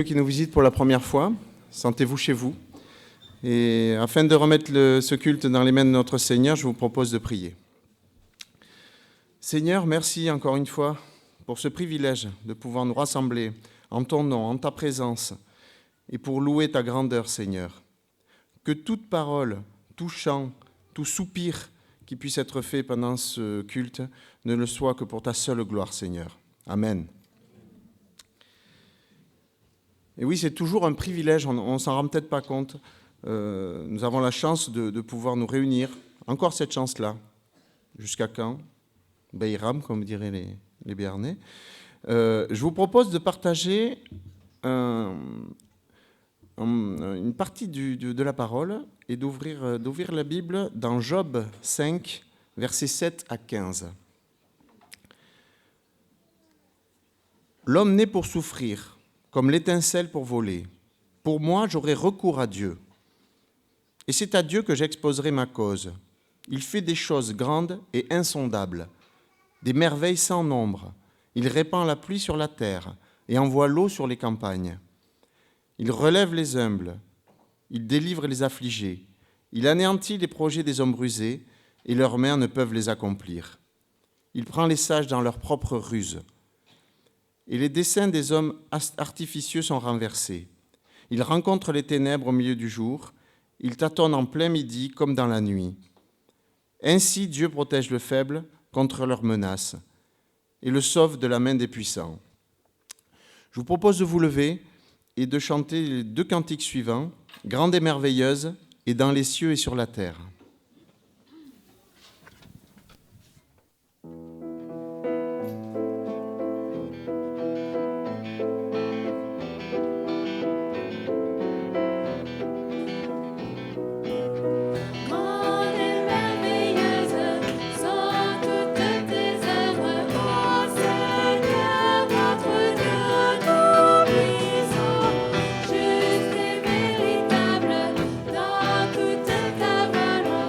Ceux qui nous visitent pour la première fois, sentez-vous chez vous. Et afin de remettre ce culte dans les mains de notre Seigneur, je vous propose de prier. Seigneur, merci encore une fois pour ce privilège de pouvoir nous rassembler en ton nom, en ta présence, et pour louer ta grandeur, Seigneur. Que toute parole, tout chant, tout soupir qui puisse être fait pendant ce culte ne le soit que pour ta seule gloire, Seigneur. Amen. Et oui, c'est toujours un privilège, on ne s'en rend peut-être pas compte. Nous avons la chance de pouvoir nous réunir, encore cette chance-là. Jusqu'à quand? Beiram, comme diraient les Béarnais. Je vous propose de partager une partie de la parole et d'ouvrir la Bible dans Job 5, versets 7 à 15. L'homme naît pour souffrir, comme l'étincelle pour voler. Pour moi, j'aurai recours à Dieu. Et c'est à Dieu que j'exposerai ma cause. Il fait des choses grandes et insondables, des merveilles sans nombre. Il répand la pluie sur la terre et envoie l'eau sur les campagnes. Il relève les humbles, il délivre les affligés. Il anéantit les projets des hommes rusés et leurs mains ne peuvent les accomplir. Il prend les sages dans leur propre ruse. Et les desseins des hommes artificieux sont renversés. Il rencontre les ténèbres au milieu du jour. Il tâtonne en plein midi comme dans la nuit. Ainsi Dieu protège le faible contre leurs menaces et le sauve de la main des puissants. Je vous propose de vous lever et de chanter les deux cantiques suivants, « Grande et merveilleuse » et « Dans les cieux et sur la terre ». Juste et véritable dans toute ta volonté.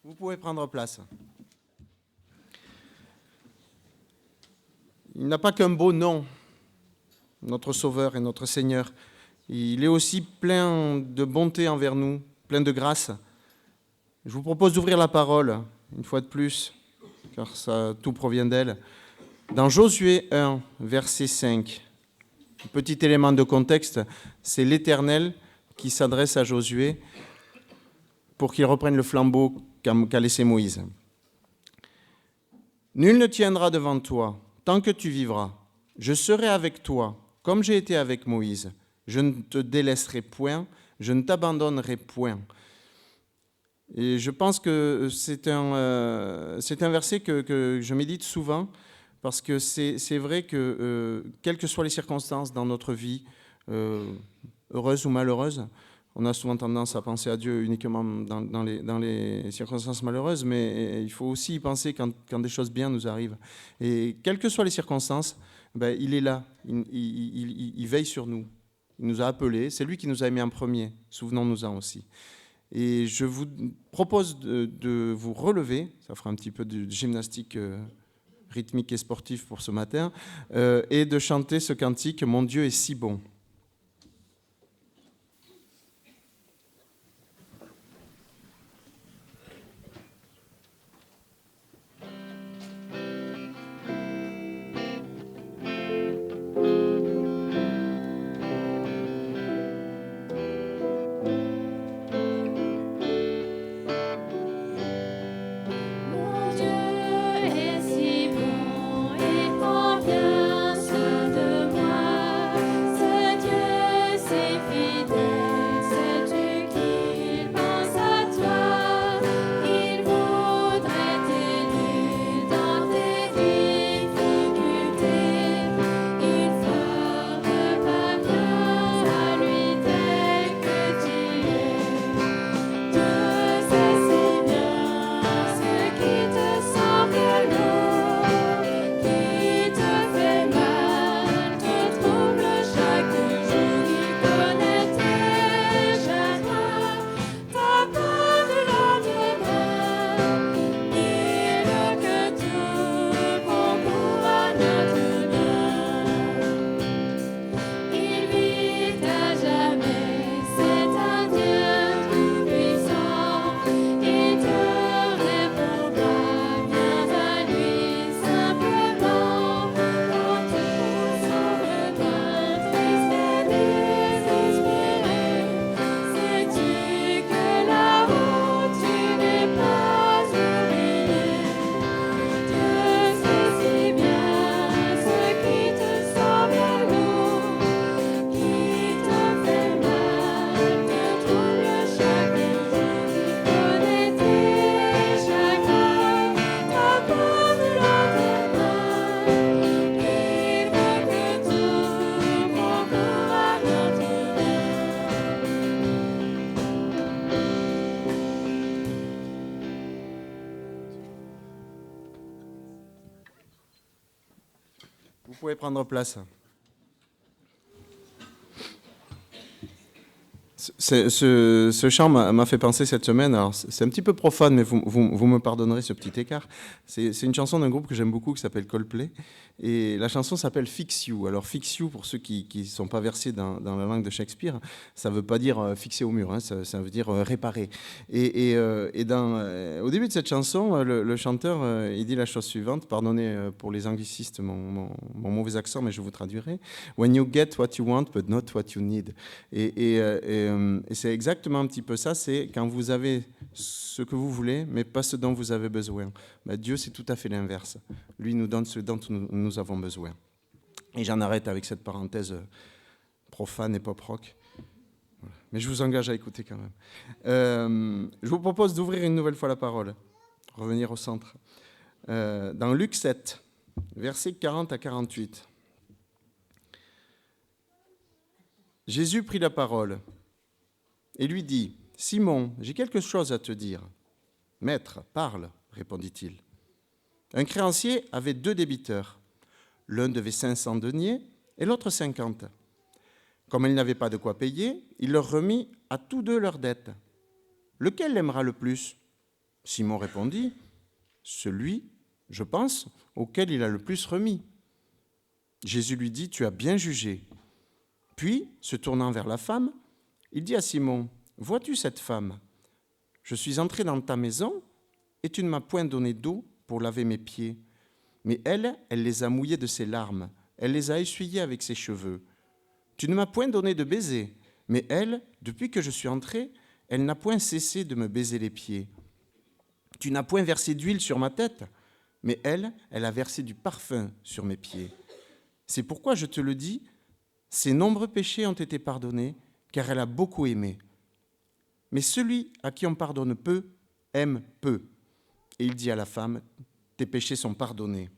Vous pouvez prendre place. Il n'a pas qu'un beau nom, notre Sauveur et notre Seigneur. Il est aussi plein de bonté envers nous, plein de grâce. Je vous propose d'ouvrir la parole, une fois de plus, car ça, tout provient d'elle. Dans Josué 1, verset 5, petit élément de contexte, c'est l'Éternel qui s'adresse à Josué pour qu'il reprenne le flambeau qu'a laissé Moïse. « Nul ne tiendra devant toi tant que tu vivras. Je serai avec toi, comme j'ai été avec Moïse. Je ne te délaisserai point, je ne t'abandonnerai point. » Et je pense que c'est un verset que je médite souvent, parce que c'est vrai que, quelles que soient les circonstances dans notre vie, heureuses ou malheureuses, on a souvent tendance à penser à Dieu uniquement dans les circonstances malheureuses, mais il faut aussi y penser quand des choses bien nous arrivent. Et quelles que soient les circonstances, ben, il est là, il veille sur nous. Il nous a appelés, c'est lui qui nous a aimés en premier, souvenons-nous-en aussi. Et je vous propose de vous relever, ça fera un petit peu de gymnastique rythmique et sportive pour ce matin, et de chanter ce cantique « Mon Dieu est si bon ». Vous pouvez prendre place. Ce chant m'a fait penser cette semaine, alors c'est un petit peu profane, mais vous me pardonnerez ce petit écart. C'est une chanson d'un groupe que j'aime beaucoup qui s'appelle Coldplay, et la chanson s'appelle Fix You. Alors Fix You, pour ceux qui ne sont pas versés dans la langue de Shakespeare, ça ne veut pas dire fixer au mur, hein, ça veut dire réparer. Au début de cette chanson, le chanteur, il dit la chose suivante, pardonnez pour les anglicistes mon mauvais accent, mais je vous traduirai. When you get what you want, but not what you need. Et c'est exactement un petit peu ça, c'est quand vous avez ce que vous voulez, mais pas ce dont vous avez besoin. Ben, Dieu, c'est tout à fait l'inverse. Lui nous donne ce dont nous avons besoin. Et j'en arrête avec cette parenthèse profane et pop-rock. Mais je vous engage à écouter quand même. Je vous propose d'ouvrir une nouvelle fois la parole, revenir au centre. Dans Luc 7, versets 40 à 48. Jésus prit la parole et lui dit, « Simon, j'ai quelque chose à te dire. »« Maître, parle, répondit-il. Un créancier avait 2 débiteurs. L'un devait 500 deniers et l'autre 50. Comme il n'avait pas de quoi payer, il leur remit à tous 2 leurs dettes. Lequel l'aimera le plus ? Simon répondit, celui, je pense, auquel il a le plus remis. Jésus lui dit, tu as bien jugé. Puis, se tournant vers la femme, il dit à Simon, vois-tu cette femme? Je suis entré dans ta maison et tu ne m'as point donné d'eau pour laver mes pieds. Mais elle les a mouillés de ses larmes, elle les a essuyés avec ses cheveux. Tu ne m'as point donné de baiser, mais elle, depuis que je suis entré, elle n'a point cessé de me baiser les pieds. Tu n'as point versé d'huile sur ma tête, mais elle a versé du parfum sur mes pieds. C'est pourquoi je te le dis, ses nombreux péchés ont été pardonnés, car elle a beaucoup aimé. Mais celui à qui on pardonne peu, aime peu. Et il dit à la femme, tes péchés sont pardonnés.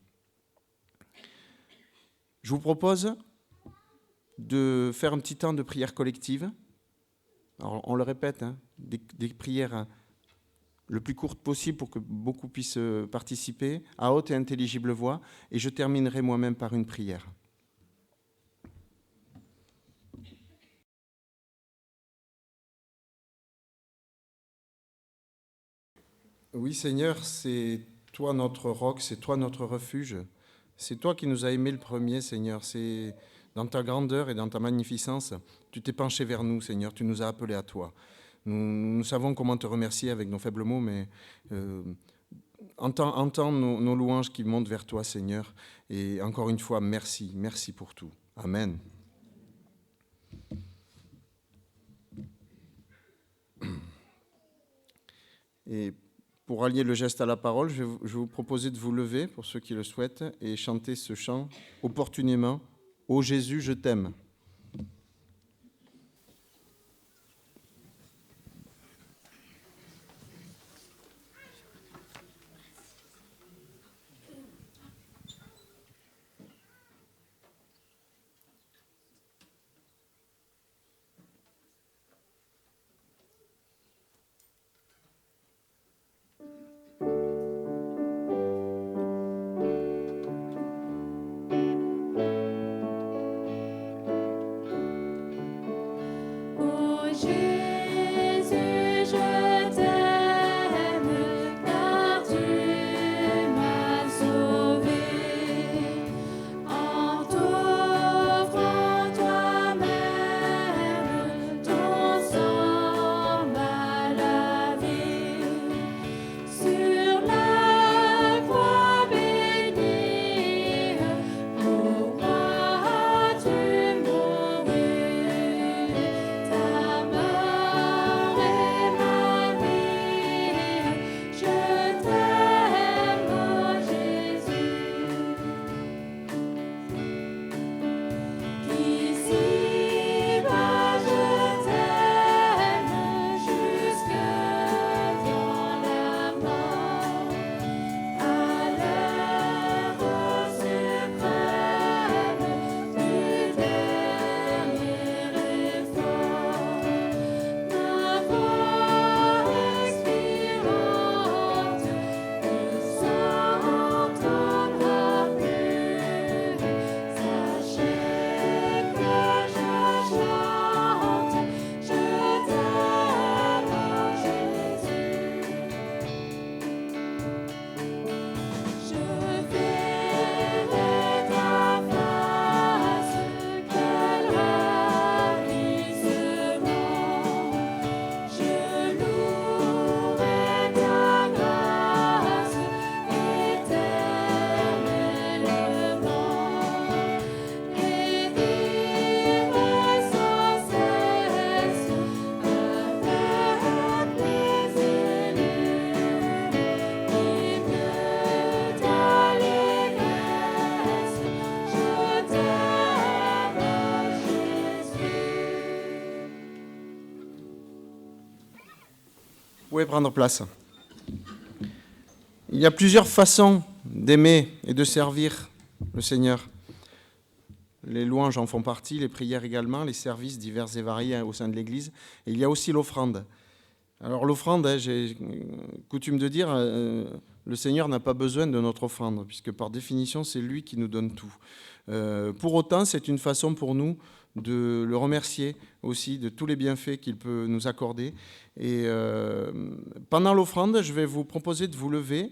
Je vous propose de faire un petit temps de prière collective. Alors, on le répète, des prières le plus courtes possible pour que beaucoup puissent participer, à haute et intelligible voix, et je terminerai moi-même par une prière. Oui, Seigneur, c'est toi notre roc, c'est toi notre refuge. C'est toi qui nous as aimés le premier, Seigneur. C'est dans ta grandeur et dans ta magnificence, tu t'es penché vers nous, Seigneur. Tu nous as appelés à toi. Nous savons comment te remercier avec nos faibles mots, mais entends nos louanges qui montent vers toi, Seigneur. Et encore une fois, merci. Merci pour tout. Amen. Et pour allier le geste à la parole, je vais vous proposer de vous lever, pour ceux qui le souhaitent, et chanter ce chant opportunément, « Ô Jésus, je t'aime ». Vous pouvez prendre place. Il y a plusieurs façons d'aimer et de servir le Seigneur. Les louanges en font partie, les prières également, les services divers et variés au sein de l'Église. Et il y a aussi l'offrande. Alors l'offrande, j'ai coutume de dire, le Seigneur n'a pas besoin de notre offrande, puisque par définition, c'est lui qui nous donne tout. Pour autant, c'est une façon pour nous de le remercier aussi de tous les bienfaits qu'il peut nous accorder. Et pendant l'offrande, je vais vous proposer de vous lever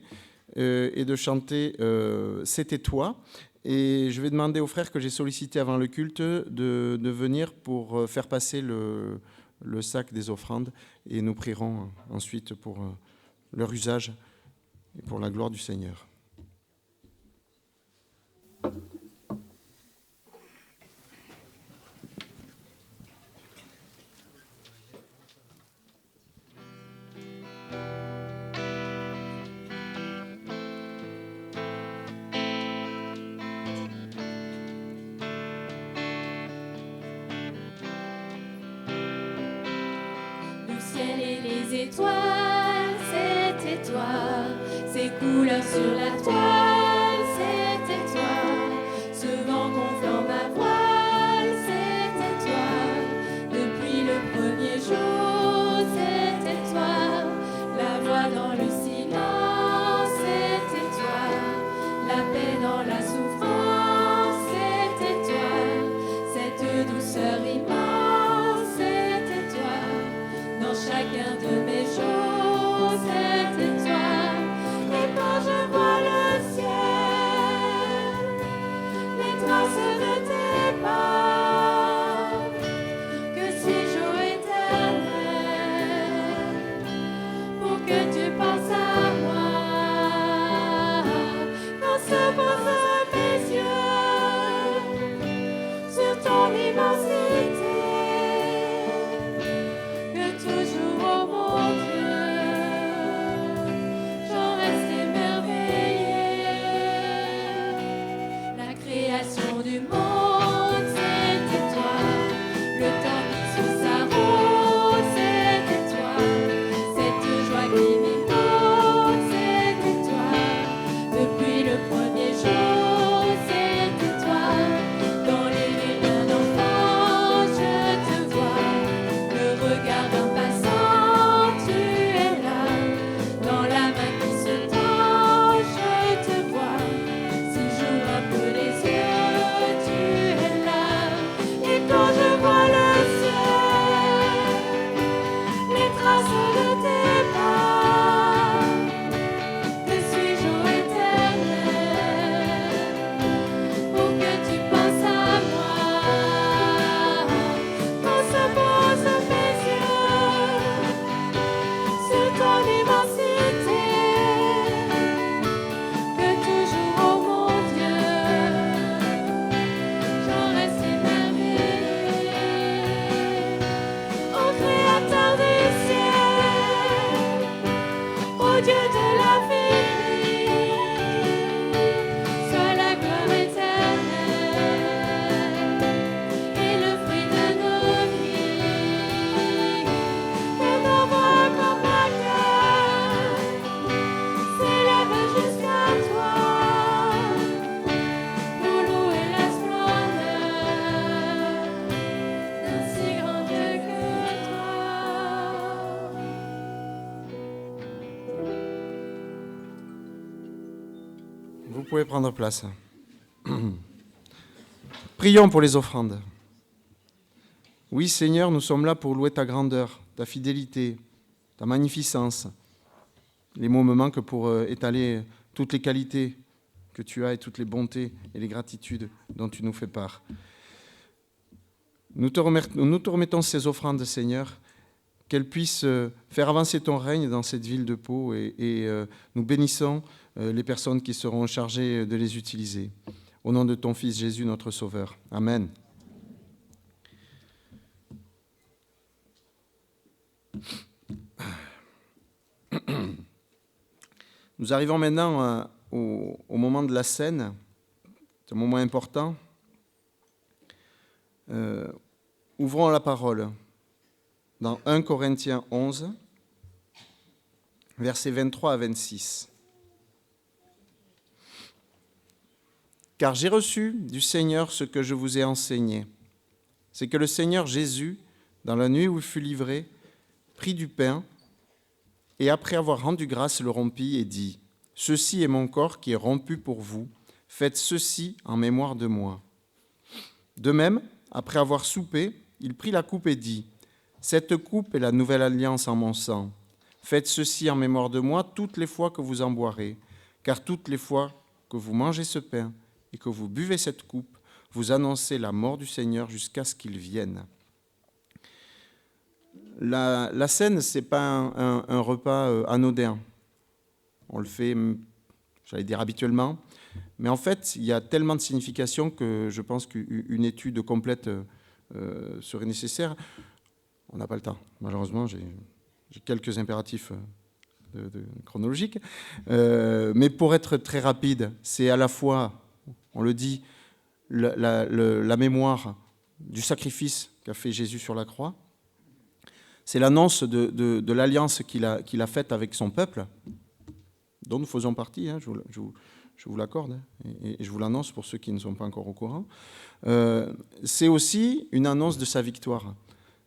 et de chanter « C'était toi ». Et je vais demander aux frères que j'ai sollicités avant le culte de venir pour faire passer le sac des offrandes. Et nous prierons ensuite pour leur usage et pour la gloire du Seigneur. Étoiles, c'était toi, ces couleurs sur la toile, c'était toi, ce vent gonflant ma voile, c'était toi, depuis le premier jour, c'était toi, la voix dans le silence, c'était toi, la paix dans la souffrance, c'était toi, cette douceur immense, c'était toi, dans chacun de mes jours, c'était toi. Et quand je vois le ciel, les traces de tes pas, que suis-je ô éternel, pour que tu penses à moi. Quand se posent mes yeux sur ton immensité, du monde, c'était toi, le temps qui suit sa route, c'était toi, cette joie qui m'inonde, c'était toi, depuis le premier jour, c'était toi, dans les rires d'un enfant, je te vois, le regard d'un passant, tu es là, dans la main qui se tend, je te vois, si j'ouvre un peu les yeux. Quand je vois le ciel, les traces de tes pas, que suis-je ô éternel, pour que tu penses à moi. Quand se posent mes yeux sur ton immensité, que toujours, oh mon Dieu, j'en reste émerveillée. Créateur du ciel, ô Dieu de l'infini, sois la gloire éternelle et le fruit de nos vies. Que nos voix comme un cœur s'élèvent jusqu'à toi pour louer la splendeur d'un si grand Dieu que toi. Vous pouvez prendre place. Prions pour les offrandes. Oui, Seigneur, nous sommes là pour louer ta grandeur, ta fidélité, ta magnificence. Les mots me manquent pour étaler toutes les qualités que tu as et toutes les bontés et les gratitudes dont tu nous fais part. Nous te remettons ces offrandes, Seigneur, qu'elles puissent faire avancer ton règne dans cette ville de Pau et nous bénissons les personnes qui seront chargées de les utiliser. Au nom de ton Fils Jésus, notre Sauveur. Amen. Nous arrivons maintenant au moment de la scène. C'est un moment important. Ouvrons la parole dans 1 Corinthiens 11, versets 23 à 26. « Car j'ai reçu du Seigneur ce que je vous ai enseigné. C'est que le Seigneur Jésus, dans la nuit où il fut livré, prit du pain et après avoir rendu grâce, le rompit et dit, « Ceci est mon corps qui est rompu pour vous. Faites ceci en mémoire de moi. » De même, après avoir soupé, il prit la coupe et dit : « Cette coupe est la nouvelle alliance en mon sang. Faites ceci en mémoire de moi toutes les fois que vous en boirez, car toutes les fois que vous mangez ce pain et que vous buvez cette coupe, vous annoncez la mort du Seigneur jusqu'à ce qu'il vienne. » La scène, ce n'est pas un repas anodin. On le fait, j'allais dire habituellement, mais en fait, il y a tellement de significations que je pense qu'une étude complète serait nécessaire. On n'a pas le temps. Malheureusement, j'ai quelques impératifs chronologiques. Mais pour être très rapide, c'est à la fois, on le dit, la mémoire du sacrifice qu'a fait Jésus sur la croix. C'est l'annonce de l'alliance qu'il a faite avec son peuple, dont nous faisons partie, hein, je vous l'accorde, hein, et je vous l'annonce pour ceux qui ne sont pas encore au courant. C'est aussi une annonce de sa victoire.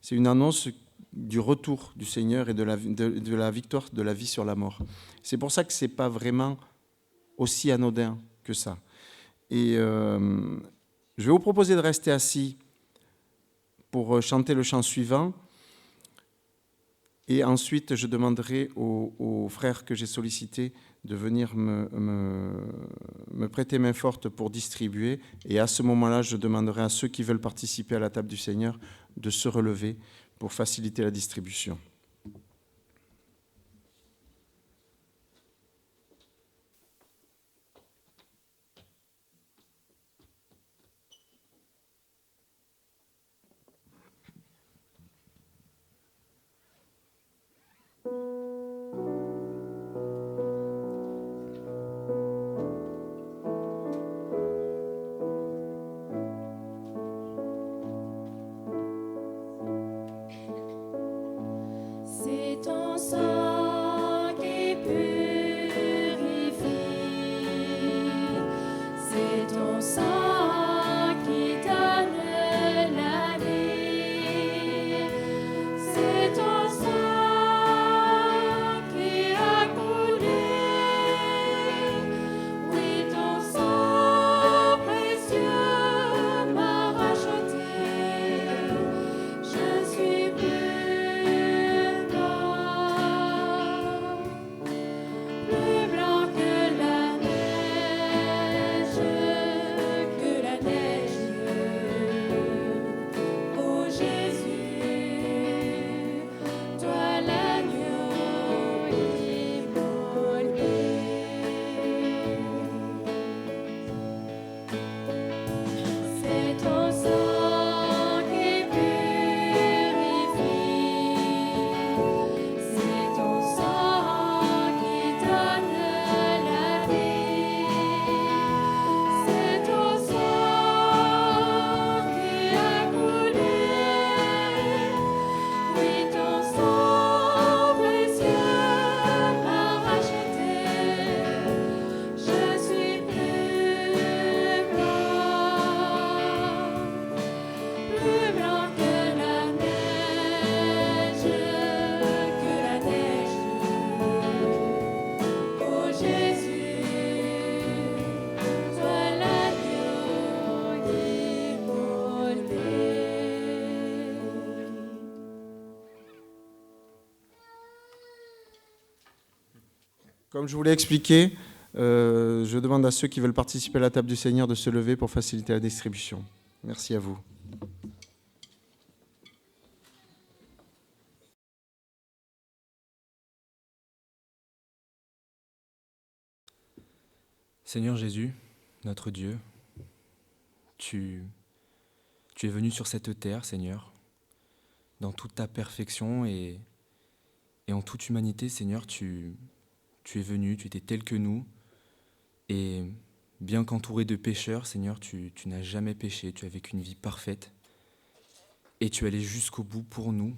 C'est une annonce du retour du Seigneur et de la victoire de la vie sur la mort. C'est pour ça que ce n'est pas vraiment aussi anodin que ça. Et je vais vous proposer de rester assis pour chanter le chant suivant. Et ensuite, je demanderai aux frères que j'ai sollicités de venir me prêter main forte pour distribuer. Et à ce moment-là, je demanderai à ceux qui veulent participer à la table du Seigneur de se relever pour faciliter la distribution. C'est ton sang qui purifie, c'est ton sang qui donne la vie, c'est ton sang qui a coulé, oui ton sang précieux m'a racheté, je suis plus blanc que la neige, oh Jésus, toi l'agneau immolé. C'est ton sang qui purifie, c'est ton sang qui donne la vie, c'est ton sang qui a coulé, oui ton sang précieux m'a racheté, je suis plus blanc que la neige, oh Jésus, toi l'agneau immolé. Comme je vous l'ai expliqué, je demande à ceux qui veulent participer à la table du Seigneur de se lever pour faciliter la distribution. Merci à vous. Seigneur Jésus, notre Dieu, tu es venu sur cette terre, Seigneur, dans toute ta perfection et en toute humanité, Seigneur, tu es venu, tu étais tel que nous, et bien qu'entouré de pécheurs, Seigneur, tu n'as jamais péché, tu as vécu une vie parfaite, et tu es allé jusqu'au bout pour nous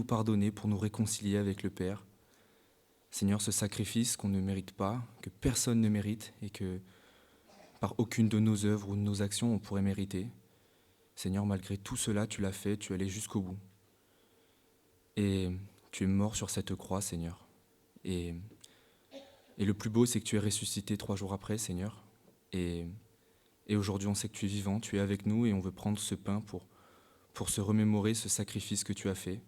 pardonner, pour nous réconcilier avec le Père. Seigneur, ce sacrifice qu'on ne mérite pas, que personne ne mérite, et que par aucune de nos œuvres ou de nos actions on pourrait mériter. Seigneur, malgré tout cela, tu l'as fait, tu es allé jusqu'au bout. Et tu es mort sur cette croix, Seigneur. Et le plus beau, c'est que tu es ressuscité 3 jours après, Seigneur. Et Et aujourd'hui, on sait que tu es vivant, tu es avec nous et on veut prendre ce pain pour se remémorer ce sacrifice que tu as fait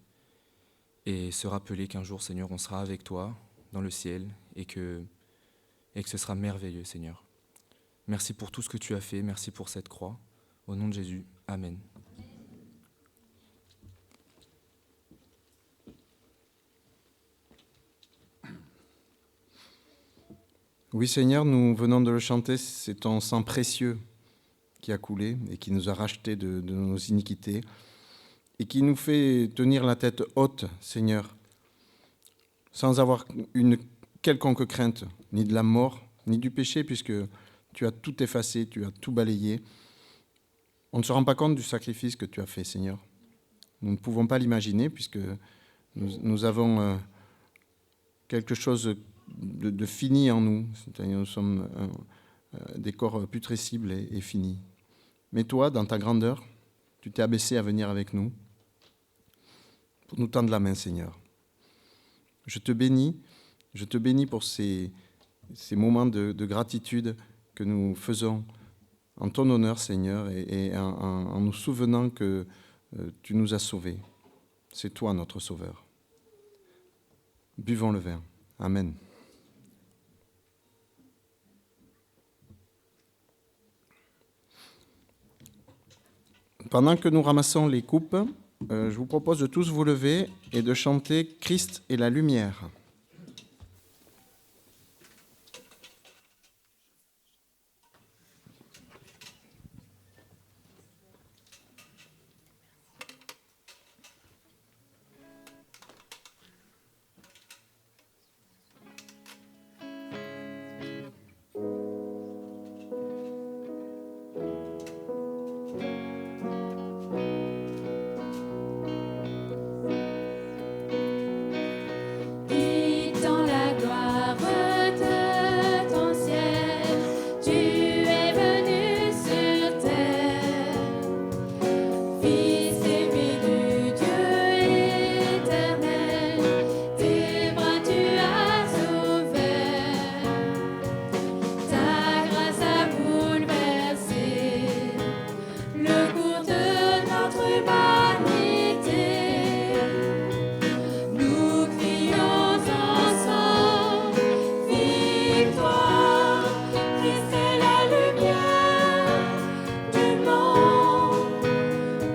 et se rappeler qu'un jour, Seigneur, on sera avec toi dans le ciel et que ce sera merveilleux, Seigneur. Merci pour tout ce que tu as fait, merci pour cette croix. Au nom de Jésus, Amen. Oui Seigneur, nous venons de le chanter, c'est ton sang précieux qui a coulé et qui nous a rachetés de nos iniquités et qui nous fait tenir la tête haute, Seigneur, sans avoir une quelconque crainte, ni de la mort, ni du péché, puisque tu as tout effacé, tu as tout balayé. On ne se rend pas compte du sacrifice que tu as fait, Seigneur. Nous ne pouvons pas l'imaginer, puisque nous avons quelque chose de fini en nous. C'est-à-dire nous sommes des corps putrescibles et finis. Mais toi, dans ta grandeur, tu t'es abaissé à venir avec nous pour nous tendre la main, Seigneur. Je te bénis pour ces moments de gratitude que nous faisons en ton honneur, Seigneur, et en nous souvenant que tu nous as sauvés. C'est toi notre Sauveur. Buvons le vin. Amen. Pendant que nous ramassons les coupes, je vous propose de tous vous lever et de chanter « Christ est la lumière ». Et dans la gloire de ton ciel, tu es venu sur terre, Fils aimé du Dieu éternel, tes bras tu as ouverts, ta grâce a bouleversé le cours de notre humanité. Nous crions ensemble, victoire, Christ est la lumière du monde,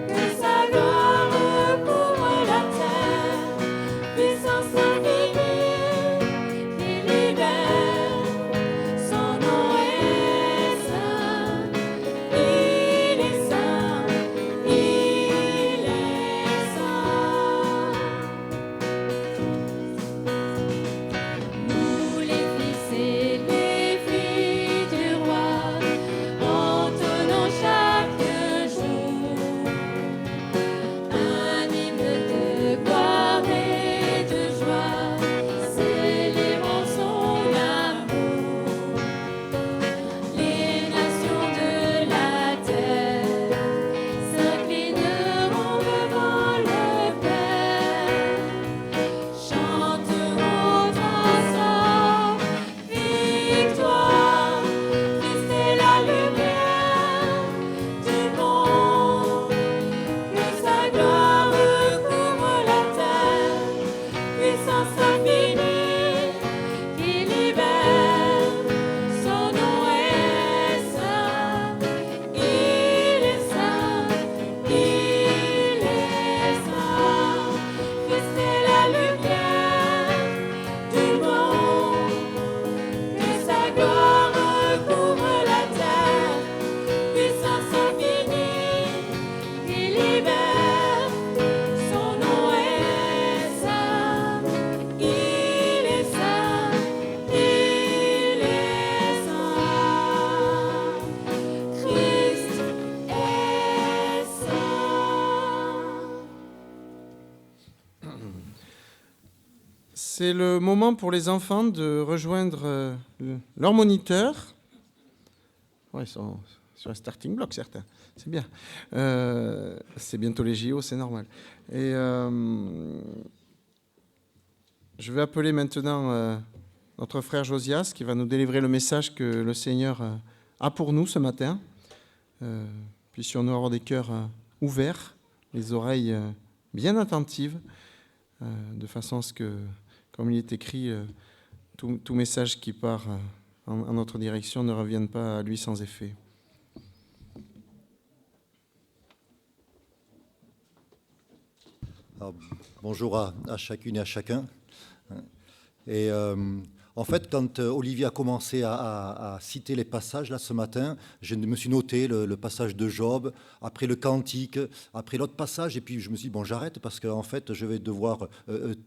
que sa gloire recouvre la terre, puissance infinie, il libère, son nom est saint, il est saint, il est saint. Nous les fils et les filles du roi, entonnons chaque jour un hymne de gloire et de joie, célébrant son amour. Les nations de la terre s'inclineront devant le Père. Chanterons ensemble, victoire, Christ est la lumière du monde, que sa gloire recouvre la terre, puissance infinie, qui libère, son nom est saint, il est saint, il est saint. Christ est la lumière du monde, que sa gloire recouvre la terre, puissance infinie, qui libère, son nom est saint, il est saint, il est saint. Christ est saint. C'est le moment pour les enfants de rejoindre leur moniteur. Ouais, ils sont sur un starting block, certains. C'est bien. C'est bientôt les JO, c'est normal. Et je vais appeler maintenant notre frère Josias qui va nous délivrer le message que le Seigneur a pour nous ce matin. puissions-nous avoir des cœurs ouverts, les oreilles bien attentives, de façon à ce que, comme il est écrit, tout message qui part en notre direction ne revienne pas à lui sans effet. Alors, bonjour à chacune et à chacun. Et en fait, quand Olivier a commencé à citer les passages là ce matin, je me suis noté le passage de Job, après le Cantique, après l'autre passage, et puis je me suis dit, bon, j'arrête parce qu'en fait, je vais devoir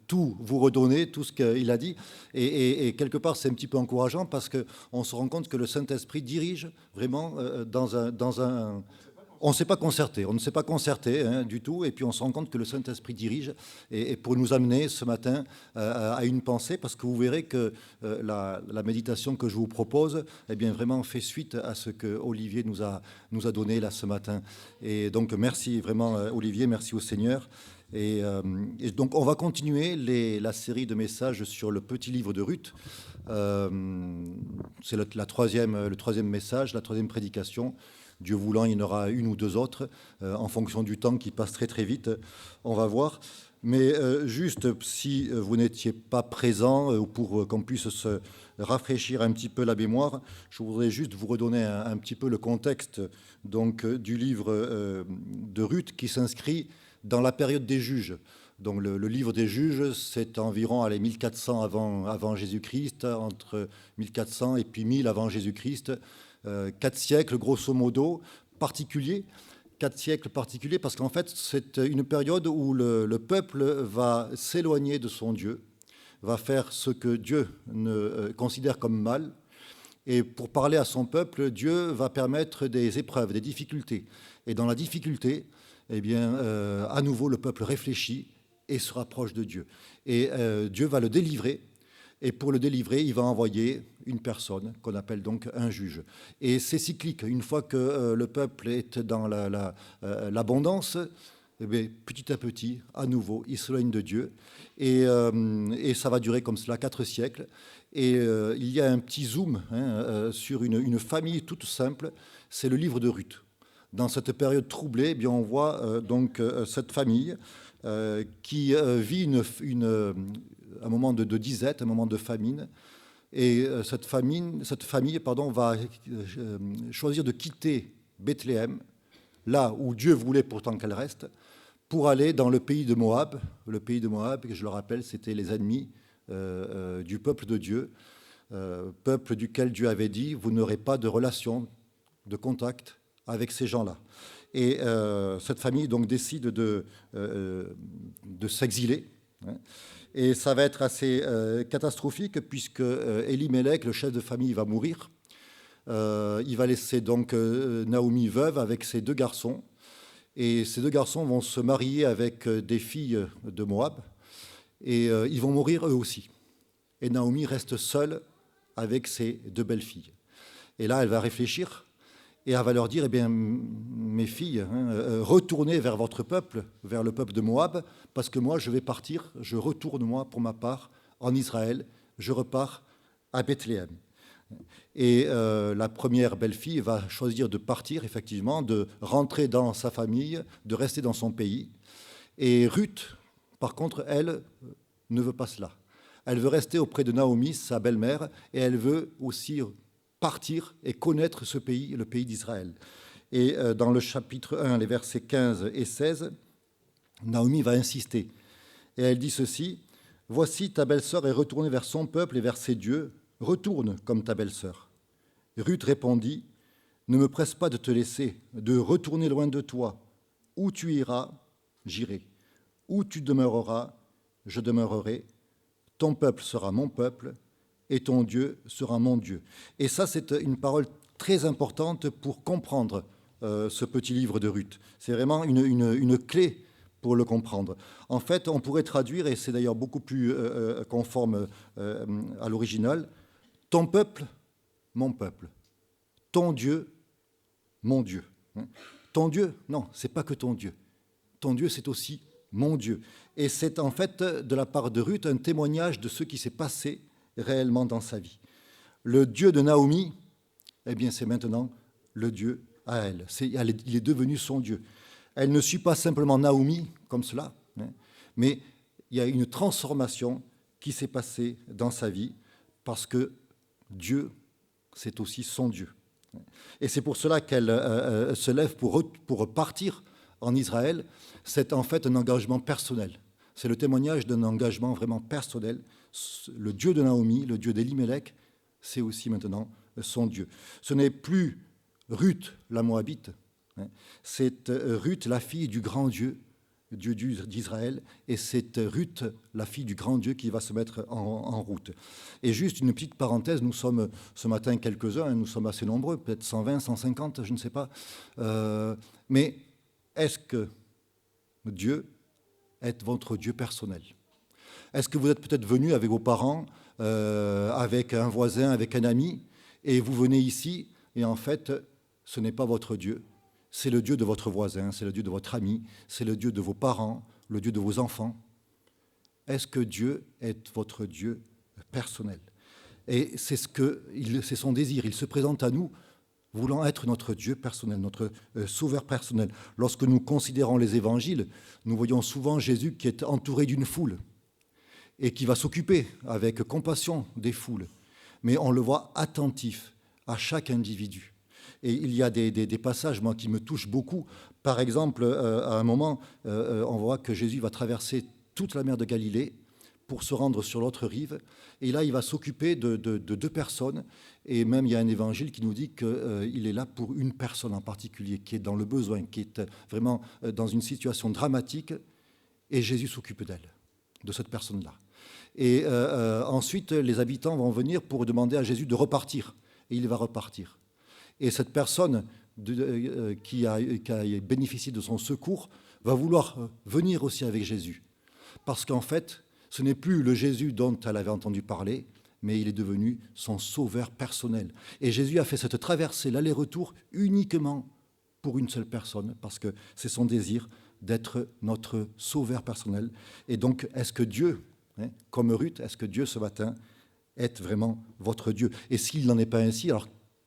tout vous redonner, tout ce qu'il a dit. Et quelque part, c'est un petit peu encourageant parce qu'on se rend compte que le Saint-Esprit dirige vraiment dans un on ne s'est pas concerté du tout, et puis on se rend compte que le Saint-Esprit dirige, et pour nous amener ce matin à une pensée, parce que vous verrez que la méditation que je vous propose, eh bien vraiment fait suite à ce que Olivier nous a donné là ce matin. Et donc merci vraiment Olivier, merci au Seigneur. Et donc on va continuer la série de messages sur le petit livre de Ruth. C'est le troisième message, la troisième prédication. Dieu voulant, il y en aura une ou deux autres, en fonction du temps qui passe très très vite, on va voir. Mais juste, si vous n'étiez pas présent, ou pour qu'on puisse se rafraîchir un petit peu la mémoire, je voudrais juste vous redonner un petit peu le contexte donc, du livre de Ruth qui s'inscrit dans la période des juges. Donc le livre des juges, c'est environ 1400 avant Jésus-Christ, entre 1400 et puis 1000 avant Jésus-Christ. 4 siècles, grosso modo, particuliers. 4 siècles particuliers parce qu'en fait, c'est une période où le peuple va s'éloigner de son Dieu, va faire ce que Dieu considère comme mal. Et pour parler à son peuple, Dieu va permettre des épreuves, des difficultés. Et dans la difficulté, eh bien, à nouveau, le peuple réfléchit et se rapproche de Dieu. Et Dieu va le délivrer. Et pour le délivrer, il va envoyer une personne qu'on appelle donc un juge. Et c'est cyclique. Une fois que le peuple est dans l'abondance, eh bien, petit à petit, à nouveau, il s'éloigne de Dieu. Et ça va durer comme cela 4 siècles. Et il y a un petit zoom sur une famille toute simple. C'est le livre de Ruth. Dans cette période troublée, eh bien, on voit donc cette famille qui vit un moment de disette, un moment de famine. Et cette famille va choisir de quitter Bethléem, là où Dieu voulait pourtant qu'elle reste, pour aller dans le pays de Moab. Le pays de Moab, je le rappelle, c'était les ennemis du peuple de Dieu, peuple duquel Dieu avait dit, vous n'aurez pas de relation, de contact avec ces gens-là. Et cette famille donc décide de s'exiler. Et ça va être assez catastrophique puisque Elimelech, le chef de famille, va mourir. Il va laisser donc Naomi veuve avec ses 2 garçons. Et ces 2 garçons vont se marier avec des filles de Moab. Et ils vont mourir eux aussi. Et Naomi reste seule avec ses 2 belles filles. Et là, elle va réfléchir. Et elle va leur dire, eh bien, mes filles, retournez vers votre peuple, vers le peuple de Moab, parce que moi, je vais partir, je retourne, moi, pour ma part, en Israël, je repars à Bethléem. Et la première belle-fille va choisir de partir, effectivement, de rentrer dans sa famille, de rester dans son pays. Et Ruth, par contre, elle ne veut pas cela. Elle veut rester auprès de Naomi, sa belle-mère, et elle veut aussi partir et connaître ce pays, le pays d'Israël. Et dans le chapitre 1, les versets 15 et 16, Naomi va insister. Et elle dit ceci, « Voici ta belle-sœur est retournée vers son peuple et vers ses dieux. Retourne comme ta belle-sœur. » Ruth répondit, « Ne me presse pas de te laisser, de retourner loin de toi. Où tu iras, j'irai. Où tu demeureras, je demeurerai. Ton peuple sera mon peuple, et ton Dieu sera mon Dieu. » Et ça, c'est une parole très importante pour comprendre ce petit livre de Ruth. C'est vraiment une clé pour le comprendre. En fait, on pourrait traduire, et c'est d'ailleurs beaucoup plus conforme à l'original, « Ton peuple, mon peuple. Ton Dieu, mon Dieu. » Ton Dieu, non, c'est pas que ton Dieu. Ton Dieu, c'est aussi mon Dieu. Et c'est en fait, de la part de Ruth, un témoignage de ce qui s'est passé réellement dans sa vie. Le Dieu de Naomi, eh bien, c'est maintenant le Dieu à elle. Il est devenu son Dieu. Elle ne suit pas simplement Naomi comme cela, mais il y a une transformation qui s'est passée dans sa vie parce que Dieu, c'est aussi son Dieu. Et c'est pour cela qu'elle se lève pour partir en Israël. C'est en fait un engagement personnel. C'est le témoignage d'un engagement vraiment personnel. Le Dieu de Naomi, le Dieu d'Elimelech, c'est aussi maintenant son Dieu. Ce n'est plus Ruth, la Moabite, c'est Ruth, la fille du grand Dieu, Dieu d'Israël, et c'est Ruth, la fille du grand Dieu, qui va se mettre en route. Et juste une petite parenthèse, nous sommes ce matin quelques-uns, nous sommes assez nombreux, peut-être 120, 150, je ne sais pas. Mais est-ce que Dieu est votre Dieu personnel? Est-ce que vous êtes peut-être venu avec vos parents, avec un voisin, avec un ami, et vous venez ici, et en fait, ce n'est pas votre Dieu. C'est le Dieu de votre voisin, c'est le Dieu de votre ami, c'est le Dieu de vos parents, le Dieu de vos enfants. Est-ce que Dieu est votre Dieu personnel? Et c'est son désir. Il se présente à nous voulant être notre Dieu personnel, notre sauveur personnel. Lorsque nous considérons les évangiles, nous voyons souvent Jésus qui est entouré d'une foule et qui va s'occuper avec compassion des foules. Mais on le voit attentif à chaque individu. Et il y a des passages, moi, qui me touchent beaucoup. Par exemple, à un moment, on voit que Jésus va traverser toute la mer de Galilée pour se rendre sur l'autre rive. Et là, il va s'occuper de 2 personnes. Et même, il y a un évangile qui nous dit qu'il est là pour une personne en particulier, qui est dans le besoin, qui est vraiment dans une situation dramatique. Et Jésus s'occupe d'elle, de cette personne-là. Et ensuite, les habitants vont venir pour demander à Jésus de repartir. Et il va repartir. Et cette personne qui a bénéficié de son secours va vouloir venir aussi avec Jésus. Parce qu'en fait, ce n'est plus le Jésus dont elle avait entendu parler, mais il est devenu son sauveur personnel. Et Jésus a fait cette traversée, l'aller-retour, uniquement pour une seule personne, parce que c'est son désir d'être notre sauveur personnel. Et donc, est-ce que Dieu, comme Ruth, est-ce que Dieu ce matin est vraiment votre Dieu? Et s'il n'en est pas ainsi, alors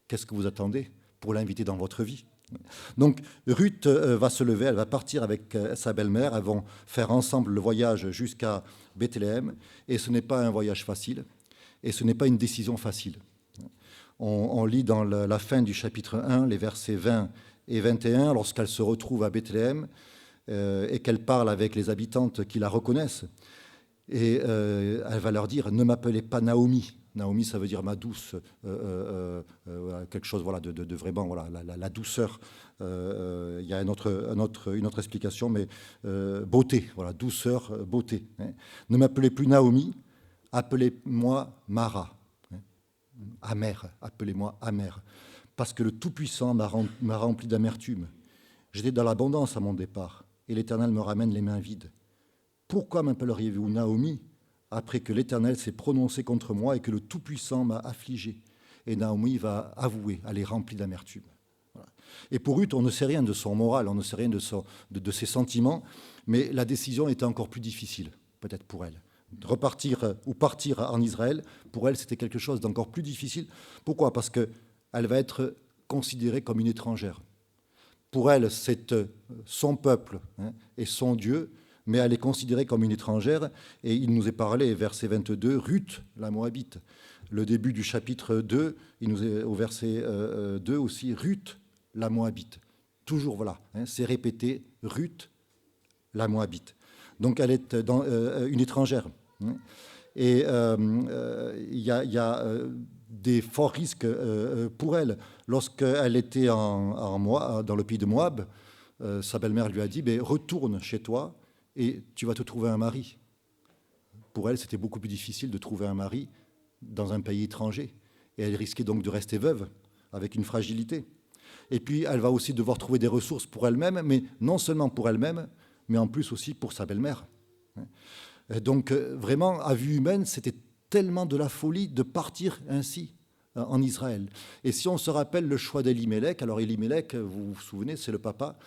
qu'est-ce que vous attendez pour l'inviter dans votre vie? Donc Ruth va se lever, elle va partir avec sa belle-mère, elles vont faire ensemble le voyage jusqu'à Bethléem, et ce n'est pas un voyage facile, et ce n'est pas une décision facile. On lit dans la fin du chapitre 1, les versets 20 et 21, lorsqu'elle se retrouve à Bethléem et qu'elle parle avec les habitantes qui la reconnaissent, et elle va leur dire « Ne m'appelez pas Naomi ». Naomi, ça veut dire ma douce, quelque chose voilà, de vraiment voilà, la douceur. Il y a une autre explication, mais beauté, voilà, douceur, beauté. Ne m'appelez plus Naomi, appelez-moi Mara. Amère, appelez-moi amère. Parce que le Tout-Puissant m'a rempli d'amertume. J'étais dans l'abondance à mon départ, et l'Éternel me ramène les mains vides. Pourquoi m'appelleriez-vous Naomi après que l'Éternel s'est prononcé contre moi et que le Tout-Puissant m'a affligé? Et Naomi va avouer, elle est remplie d'amertume. Voilà. Et pour Ruth, on ne sait rien de son moral, on ne sait rien de ses sentiments, mais la décision était encore plus difficile, peut-être pour elle. De repartir ou partir en Israël, pour elle, c'était quelque chose d'encore plus difficile. Pourquoi? Parce qu'elle va être considérée comme une étrangère. Pour elle, c'est son peuple et son Dieu, mais elle est considérée comme une étrangère, et il nous est parlé, verset 22, Ruth, la Moabite. Le début du chapitre 2, il nous est au verset 2 aussi, Ruth, la Moabite. Toujours, voilà, c'est répété, Ruth, la Moabite. Donc elle est une étrangère. Et il y a des forts risques pour elle. Lorsqu'elle était dans le pays de Moab, sa belle-mère lui a dit, retourne chez toi, et tu vas te trouver un mari. Pour elle, c'était beaucoup plus difficile de trouver un mari dans un pays étranger. Et elle risquait donc de rester veuve, avec une fragilité. Et puis, elle va aussi devoir trouver des ressources pour elle-même, mais non seulement pour elle-même, mais en plus aussi pour sa belle-mère. Donc, vraiment, à vue humaine, c'était tellement de la folie de partir ainsi en Israël. Et si on se rappelle le choix d'Elimelech, alors Elimelech, vous vous souvenez, c'est le papa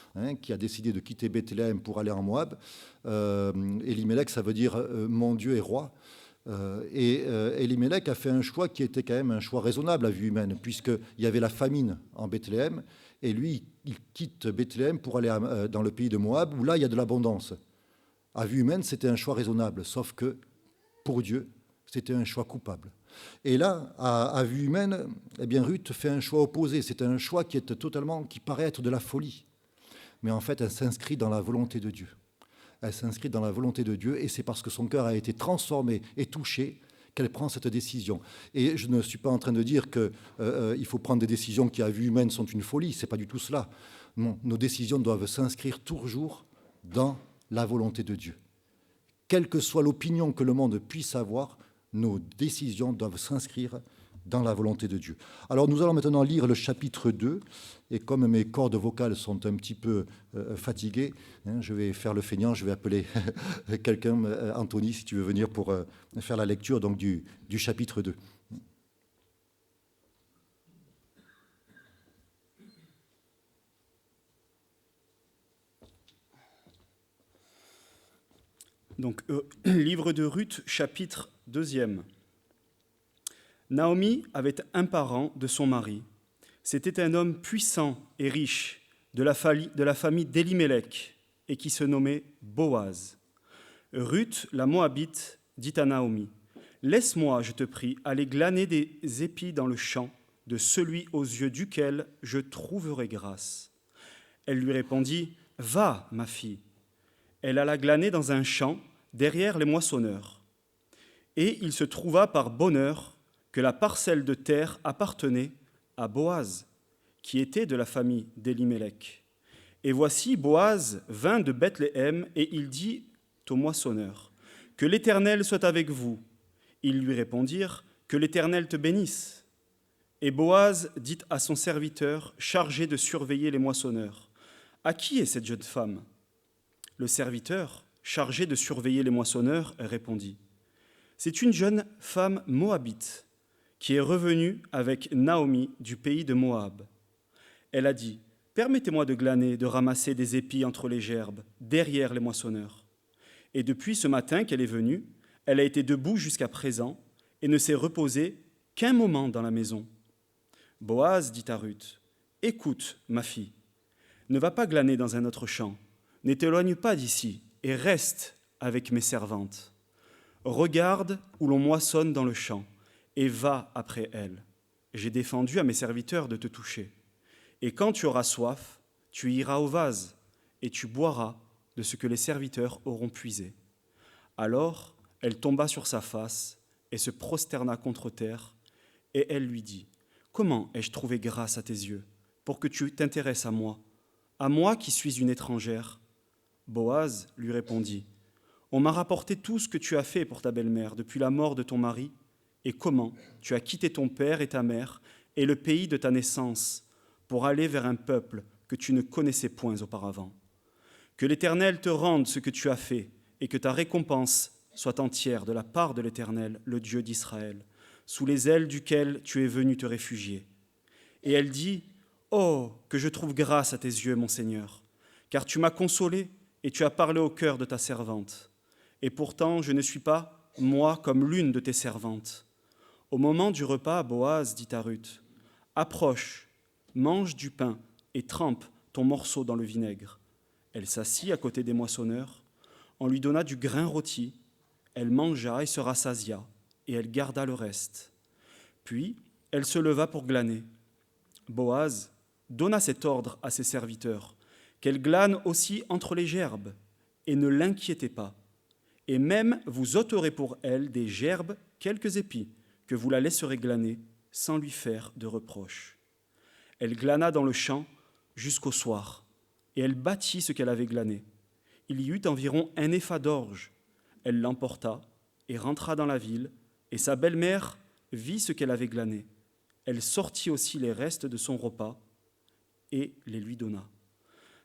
qui a décidé de quitter Bethléem pour aller en Moab. Elimelech, ça veut dire « mon Dieu est roi ». Et Elimelech a fait un choix qui était quand même un choix raisonnable à vue humaine, puisqu'il y avait la famine en Bethléem, et lui, il quitte Bethléem pour aller dans le pays de Moab, où là, il y a de l'abondance. À vue humaine, c'était un choix raisonnable, sauf que pour Dieu, c'était un choix coupable. Et là, à vue humaine, eh bien, Ruth fait un choix opposé. C'est un choix qui paraît être de la folie. Mais en fait, elle s'inscrit dans la volonté de Dieu. Elle s'inscrit dans la volonté de Dieu, et c'est parce que son cœur a été transformé et touché qu'elle prend cette décision. Et je ne suis pas en train de dire qu'il faut prendre des décisions qui, à vue humaine, sont une folie. Ce n'est pas du tout cela. Non, nos décisions doivent s'inscrire toujours dans la volonté de Dieu. Quelle que soit l'opinion que le monde puisse avoir, nos décisions doivent s'inscrire dans la volonté de Dieu. Alors nous allons maintenant lire le chapitre 2, et comme mes cordes vocales sont un petit peu fatiguées, je vais faire le feignant, je vais appeler quelqu'un, Anthony, si tu veux venir pour faire la lecture donc, du chapitre 2. Donc, livre de Ruth, chapitre 2. Naomi avait un parent de son mari. C'était un homme puissant et riche de la famille d'Élimélec et qui se nommait Boaz. Ruth, la Moabite, dit à Naomi, « Laisse-moi, je te prie, aller glaner des épis dans le champ de celui aux yeux duquel je trouverai grâce. » Elle lui répondit, « Va, ma fille. » Elle alla glaner dans un champ derrière les moissonneurs. Et il se trouva par bonheur que la parcelle de terre appartenait à Boaz, qui était de la famille d'Élimélec. Et voici, Boaz vint de Bethléem, et il dit aux moissonneurs, « Que l'Éternel soit avec vous. » Ils lui répondirent, « Que l'Éternel te bénisse. » Et Boaz dit à son serviteur, chargé de surveiller les moissonneurs, « À qui est cette jeune femme ?» Le serviteur, chargé de surveiller les moissonneurs, répondit, « C'est une jeune femme moabite qui est revenue avec Naomi du pays de Moab. Elle a dit, « Permettez-moi de glaner, de ramasser des épis entre les gerbes, derrière les moissonneurs. » Et depuis ce matin qu'elle est venue, elle a été debout jusqu'à présent et ne s'est reposée qu'un moment dans la maison. Boaz dit à Ruth, « Écoute, ma fille, ne va pas glaner dans un autre champ. Ne t'éloigne pas d'ici et reste avec mes servantes. Regarde où l'on moissonne dans le champ et va après elles. J'ai défendu à mes serviteurs de te toucher. Et quand tu auras soif, tu iras au vase et tu boiras de ce que les serviteurs auront puisé. » Alors elle tomba sur sa face et se prosterna contre terre, et elle lui dit, « Comment ai-je trouvé grâce à tes yeux pour que tu t'intéresses à moi qui suis une étrangère ?» Boaz lui répondit, « On m'a rapporté tout ce que tu as fait pour ta belle-mère depuis la mort de ton mari, et comment tu as quitté ton père et ta mère et le pays de ta naissance pour aller vers un peuple que tu ne connaissais point auparavant. Que l'Éternel te rende ce que tu as fait, et que ta récompense soit entière de la part de l'Éternel, le Dieu d'Israël, sous les ailes duquel tu es venu te réfugier. » Et elle dit, « Oh, que je trouve grâce à tes yeux, mon Seigneur, car tu m'as consolé et tu as parlé au cœur de ta servante. Et pourtant, je ne suis pas, moi, comme l'une de tes servantes. » Au moment du repas, Boaz dit à Ruth, « Approche, mange du pain et trempe ton morceau dans le vinaigre. » Elle s'assit à côté des moissonneurs. On lui donna du grain rôti. Elle mangea et se rassasia, et elle garda le reste. Puis, elle se leva pour glaner. Boaz donna cet ordre à ses serviteurs, qu'elle glane aussi entre les gerbes, et ne l'inquiétez pas. Et même vous ôterez pour elle des gerbes quelques épis, que vous la laisserez glaner sans lui faire de reproche. Elle glana dans le champ jusqu'au soir, et elle bâtit ce qu'elle avait glané. Il y eut environ un épha d'orge. Elle l'emporta et rentra dans la ville, et sa belle-mère vit ce qu'elle avait glané. Elle sortit aussi les restes de son repas et les lui donna.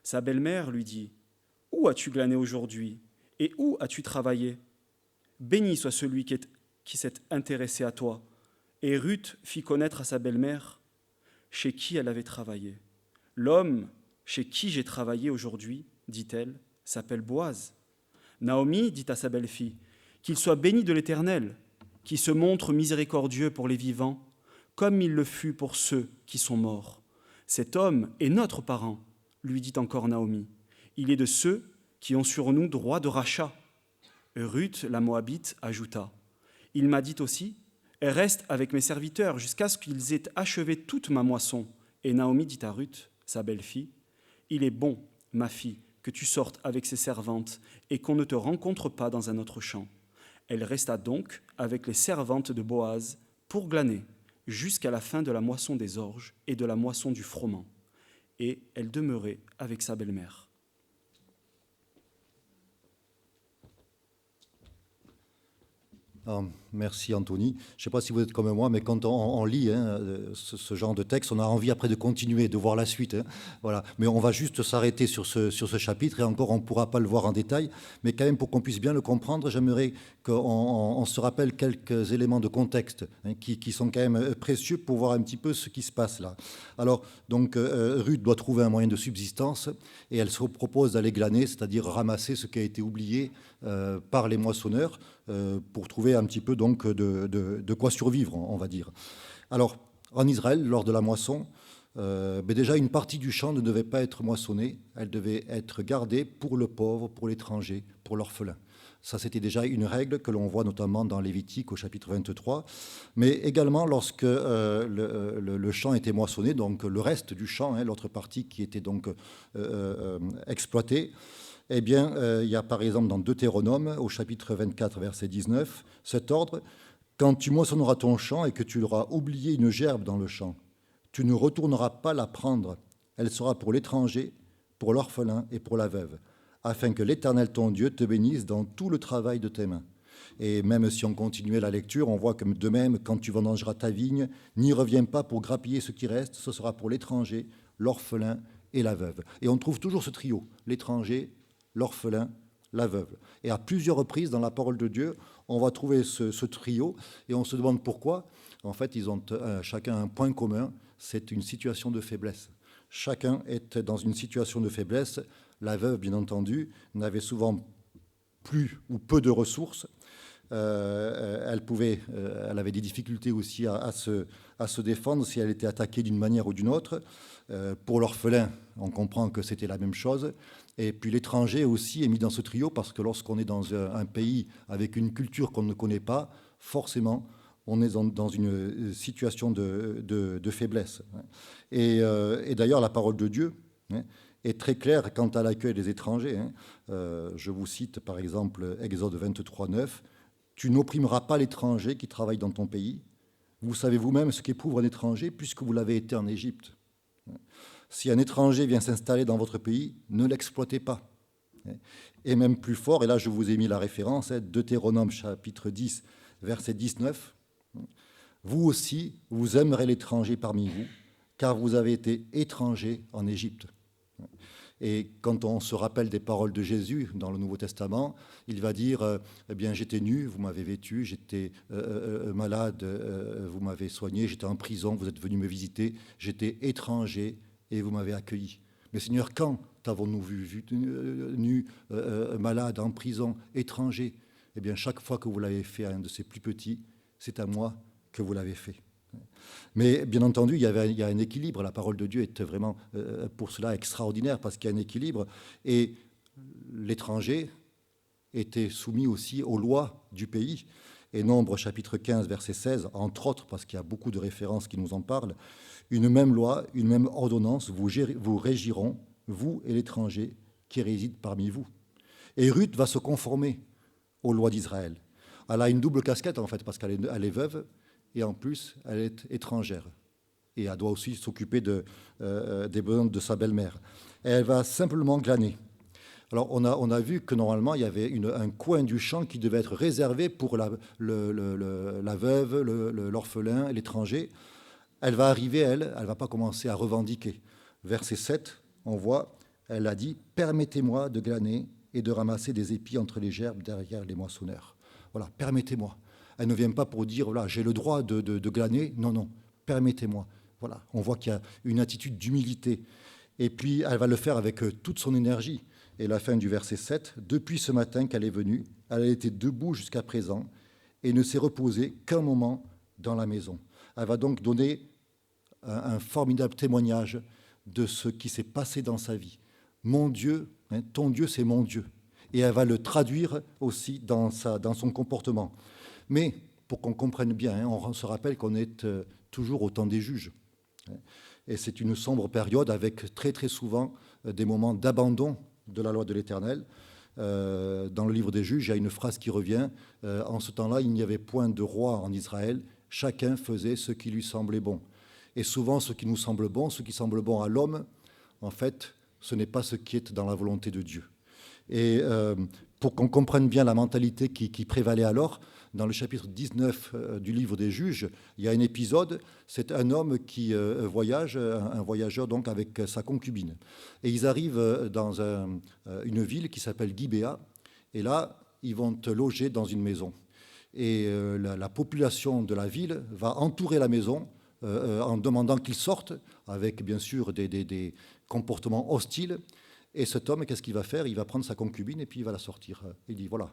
Sa belle-mère lui dit, « Où as-tu glané aujourd'hui et où as-tu travaillé ? Béni soit celui qui s'est intéressé à toi. » Et Ruth fit connaître à sa belle-mère chez qui elle avait travaillé. « L'homme chez qui j'ai travaillé aujourd'hui, dit-elle, s'appelle Boaz. » Naomi dit à sa belle-fille, « Qu'il soit béni de l'Éternel, qui se montre miséricordieux pour les vivants, comme il le fut pour ceux qui sont morts. » Cet homme est notre parent, lui dit encore Naomi. Il est de ceux qui ont sur nous droit de rachat. Ruth, la Moabite, ajouta. Il m'a dit aussi, reste avec mes serviteurs jusqu'à ce qu'ils aient achevé toute ma moisson. Et Naomi dit à Ruth, sa belle-fille, il est bon, ma fille, que tu sortes avec ses servantes et qu'on ne te rencontre pas dans un autre champ. Elle resta donc avec les servantes de Boaz pour glaner jusqu'à la fin de la moisson des orges et de la moisson du froment. Et elle demeurait avec sa belle-mère. Ah, merci Anthony. Je ne sais pas si vous êtes comme moi, mais quand on lit ce genre de texte, on a envie après de continuer, de voir la suite. Voilà. Mais on va juste s'arrêter sur ce chapitre, et encore on ne pourra pas le voir en détail. Mais quand même, pour qu'on puisse bien le comprendre, j'aimerais qu'on se rappelle quelques éléments de contexte qui sont quand même précieux pour voir un petit peu ce qui se passe là. Alors, donc, Ruth doit trouver un moyen de subsistance, et elle se propose d'aller glaner, c'est-à-dire ramasser ce qui a été oublié par les moissonneurs, pour trouver un petit peu donc de quoi survivre, on va dire. Alors, en Israël, lors de la moisson, déjà une partie du champ ne devait pas être moissonnée, elle devait être gardée pour le pauvre, pour l'étranger, pour l'orphelin. Ça, c'était déjà une règle que l'on voit notamment dans Lévitique au chapitre 23, mais également lorsque le champ était moissonné, donc le reste du champ, l'autre partie qui était donc exploitée. Eh bien, il y a par exemple dans Deutéronome, au chapitre 24, verset 19, cet ordre, « Quand tu moissonneras ton champ et que tu auras oublié une gerbe dans le champ, tu ne retourneras pas la prendre. Elle sera pour l'étranger, pour l'orphelin et pour la veuve, afin que l'Éternel ton Dieu te bénisse dans tout le travail de tes mains. » Et même si on continuait la lecture, on voit que de même, quand tu vendangeras ta vigne, n'y reviens pas pour grappiller ce qui reste, ce sera pour l'étranger, l'orphelin et la veuve. Et on trouve toujours ce trio, l'étranger, l'orphelin, la veuve. Et à plusieurs reprises dans la parole de Dieu, on va trouver ce trio et on se demande pourquoi. En fait, ils ont chacun un point commun, c'est une situation de faiblesse. Chacun est dans une situation de faiblesse. La veuve, bien entendu, n'avait souvent plus ou peu de ressources. Elle avait des difficultés aussi à se défendre si elle était attaquée d'une manière ou d'une autre. Pour l'orphelin, on comprend que c'était la même chose. Et puis l'étranger aussi est mis dans ce trio parce que lorsqu'on est dans un pays avec une culture qu'on ne connaît pas, forcément, on est dans une situation de faiblesse. Et d'ailleurs, la parole de Dieu est très claire quant à l'accueil des étrangers. Je vous cite par exemple Exode 23, 9. « Tu n'opprimeras pas l'étranger qui travaille dans ton pays. Vous savez vous-même ce qu'éprouve un étranger puisque vous l'avez été en Égypte. » Si un étranger vient s'installer dans votre pays, ne l'exploitez pas. Et même plus fort, et là je vous ai mis la référence, Deutéronome chapitre 10, verset 19. Vous aussi, vous aimerez l'étranger parmi vous, car vous avez été étrangers en Égypte. Et quand on se rappelle des paroles de Jésus dans le Nouveau Testament, il va dire eh bien, j'étais nu, vous m'avez vêtu, j'étais malade, vous m'avez soigné, j'étais en prison, vous êtes venu me visiter, j'étais étranger et vous m'avez accueilli. Mais Seigneur, quand t'avons-nous vu nu, malade, en prison, étranger? Eh bien, chaque fois que vous l'avez fait à un de ces plus petits, c'est à moi que vous l'avez fait. Mais bien entendu, il y a un équilibre. La parole de Dieu est vraiment pour cela extraordinaire parce qu'il y a un équilibre. Et l'étranger était soumis aussi aux lois du pays. Et Nombre chapitre 15, verset 16, entre autres, parce qu'il y a beaucoup de références qui nous en parlent, une même loi, une même ordonnance vous régiront, vous et l'étranger qui réside parmi vous. Et Ruth va se conformer aux lois d'Israël. Elle a une double casquette en fait, parce qu'elle est veuve, et en plus, elle est étrangère. Et elle doit aussi s'occuper des besoins de sa belle-mère. Et elle va simplement glaner. Alors, on a vu que normalement, il y avait un coin du champ qui devait être réservé pour la veuve, l'orphelin, l'étranger. Elle va arriver, elle ne va pas commencer à revendiquer. Verset 7, on voit, elle a dit « Permettez-moi de glaner et de ramasser des épis entre les gerbes derrière les moissonneurs. » Voilà, permettez-moi. Elle ne vient pas pour dire, voilà, j'ai le droit de glaner. Non, non, permettez-moi. Voilà, on voit qu'il y a une attitude d'humilité. Et puis, elle va le faire avec toute son énergie. Et la fin du verset 7, « Depuis ce matin qu'elle est venue, elle a été debout jusqu'à présent et ne s'est reposée qu'un moment dans la maison. » Elle va donc donner un formidable témoignage de ce qui s'est passé dans sa vie. Mon Dieu, ton Dieu, c'est mon Dieu. Et elle va le traduire aussi dans son comportement. Mais pour qu'on comprenne bien, on se rappelle qu'on est toujours au temps des juges. Et c'est une sombre période avec très très souvent des moments d'abandon de la loi de l'Éternel. Dans le livre des Juges, il y a une phrase qui revient. En ce temps-là, il n'y avait point de roi en Israël. Chacun faisait ce qui lui semblait bon. Et souvent, ce qui nous semble bon, ce qui semble bon à l'homme, en fait, ce n'est pas ce qui est dans la volonté de Dieu. Et pour qu'on comprenne bien la mentalité qui prévalait alors, dans le chapitre 19 du livre des Juges, il y a un épisode, c'est un homme qui voyage, un voyageur donc avec sa concubine. Et ils arrivent dans une ville qui s'appelle Gibéa, et là, ils vont te loger dans une maison. Et la population de la ville va entourer la maison en demandant qu'ils sortent, avec bien sûr des comportements hostiles. Et cet homme, qu'est-ce qu'il va faire? Il va prendre sa concubine et puis il va la sortir. Il dit, voilà,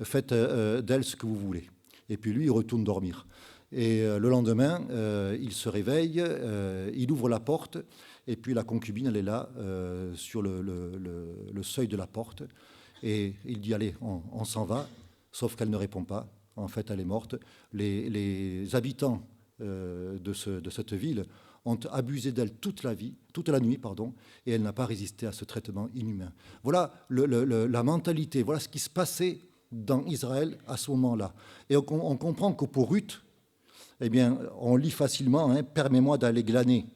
faites d'elle ce que vous voulez. Et puis lui, il retourne dormir. Et le lendemain, il se réveille, il ouvre la porte, et puis la concubine, elle est là, sur le seuil de la porte. Et il dit, allez, on s'en va, sauf qu'elle ne répond pas. En fait, elle est morte. Les habitants de cette ville ont abusé d'elle toute la nuit, et elle n'a pas résisté à ce traitement inhumain. Voilà la mentalité, voilà ce qui se passait dans Israël à ce moment-là. Et on comprend que pour Ruth, eh bien, on lit facilement, permets-moi d'aller glaner.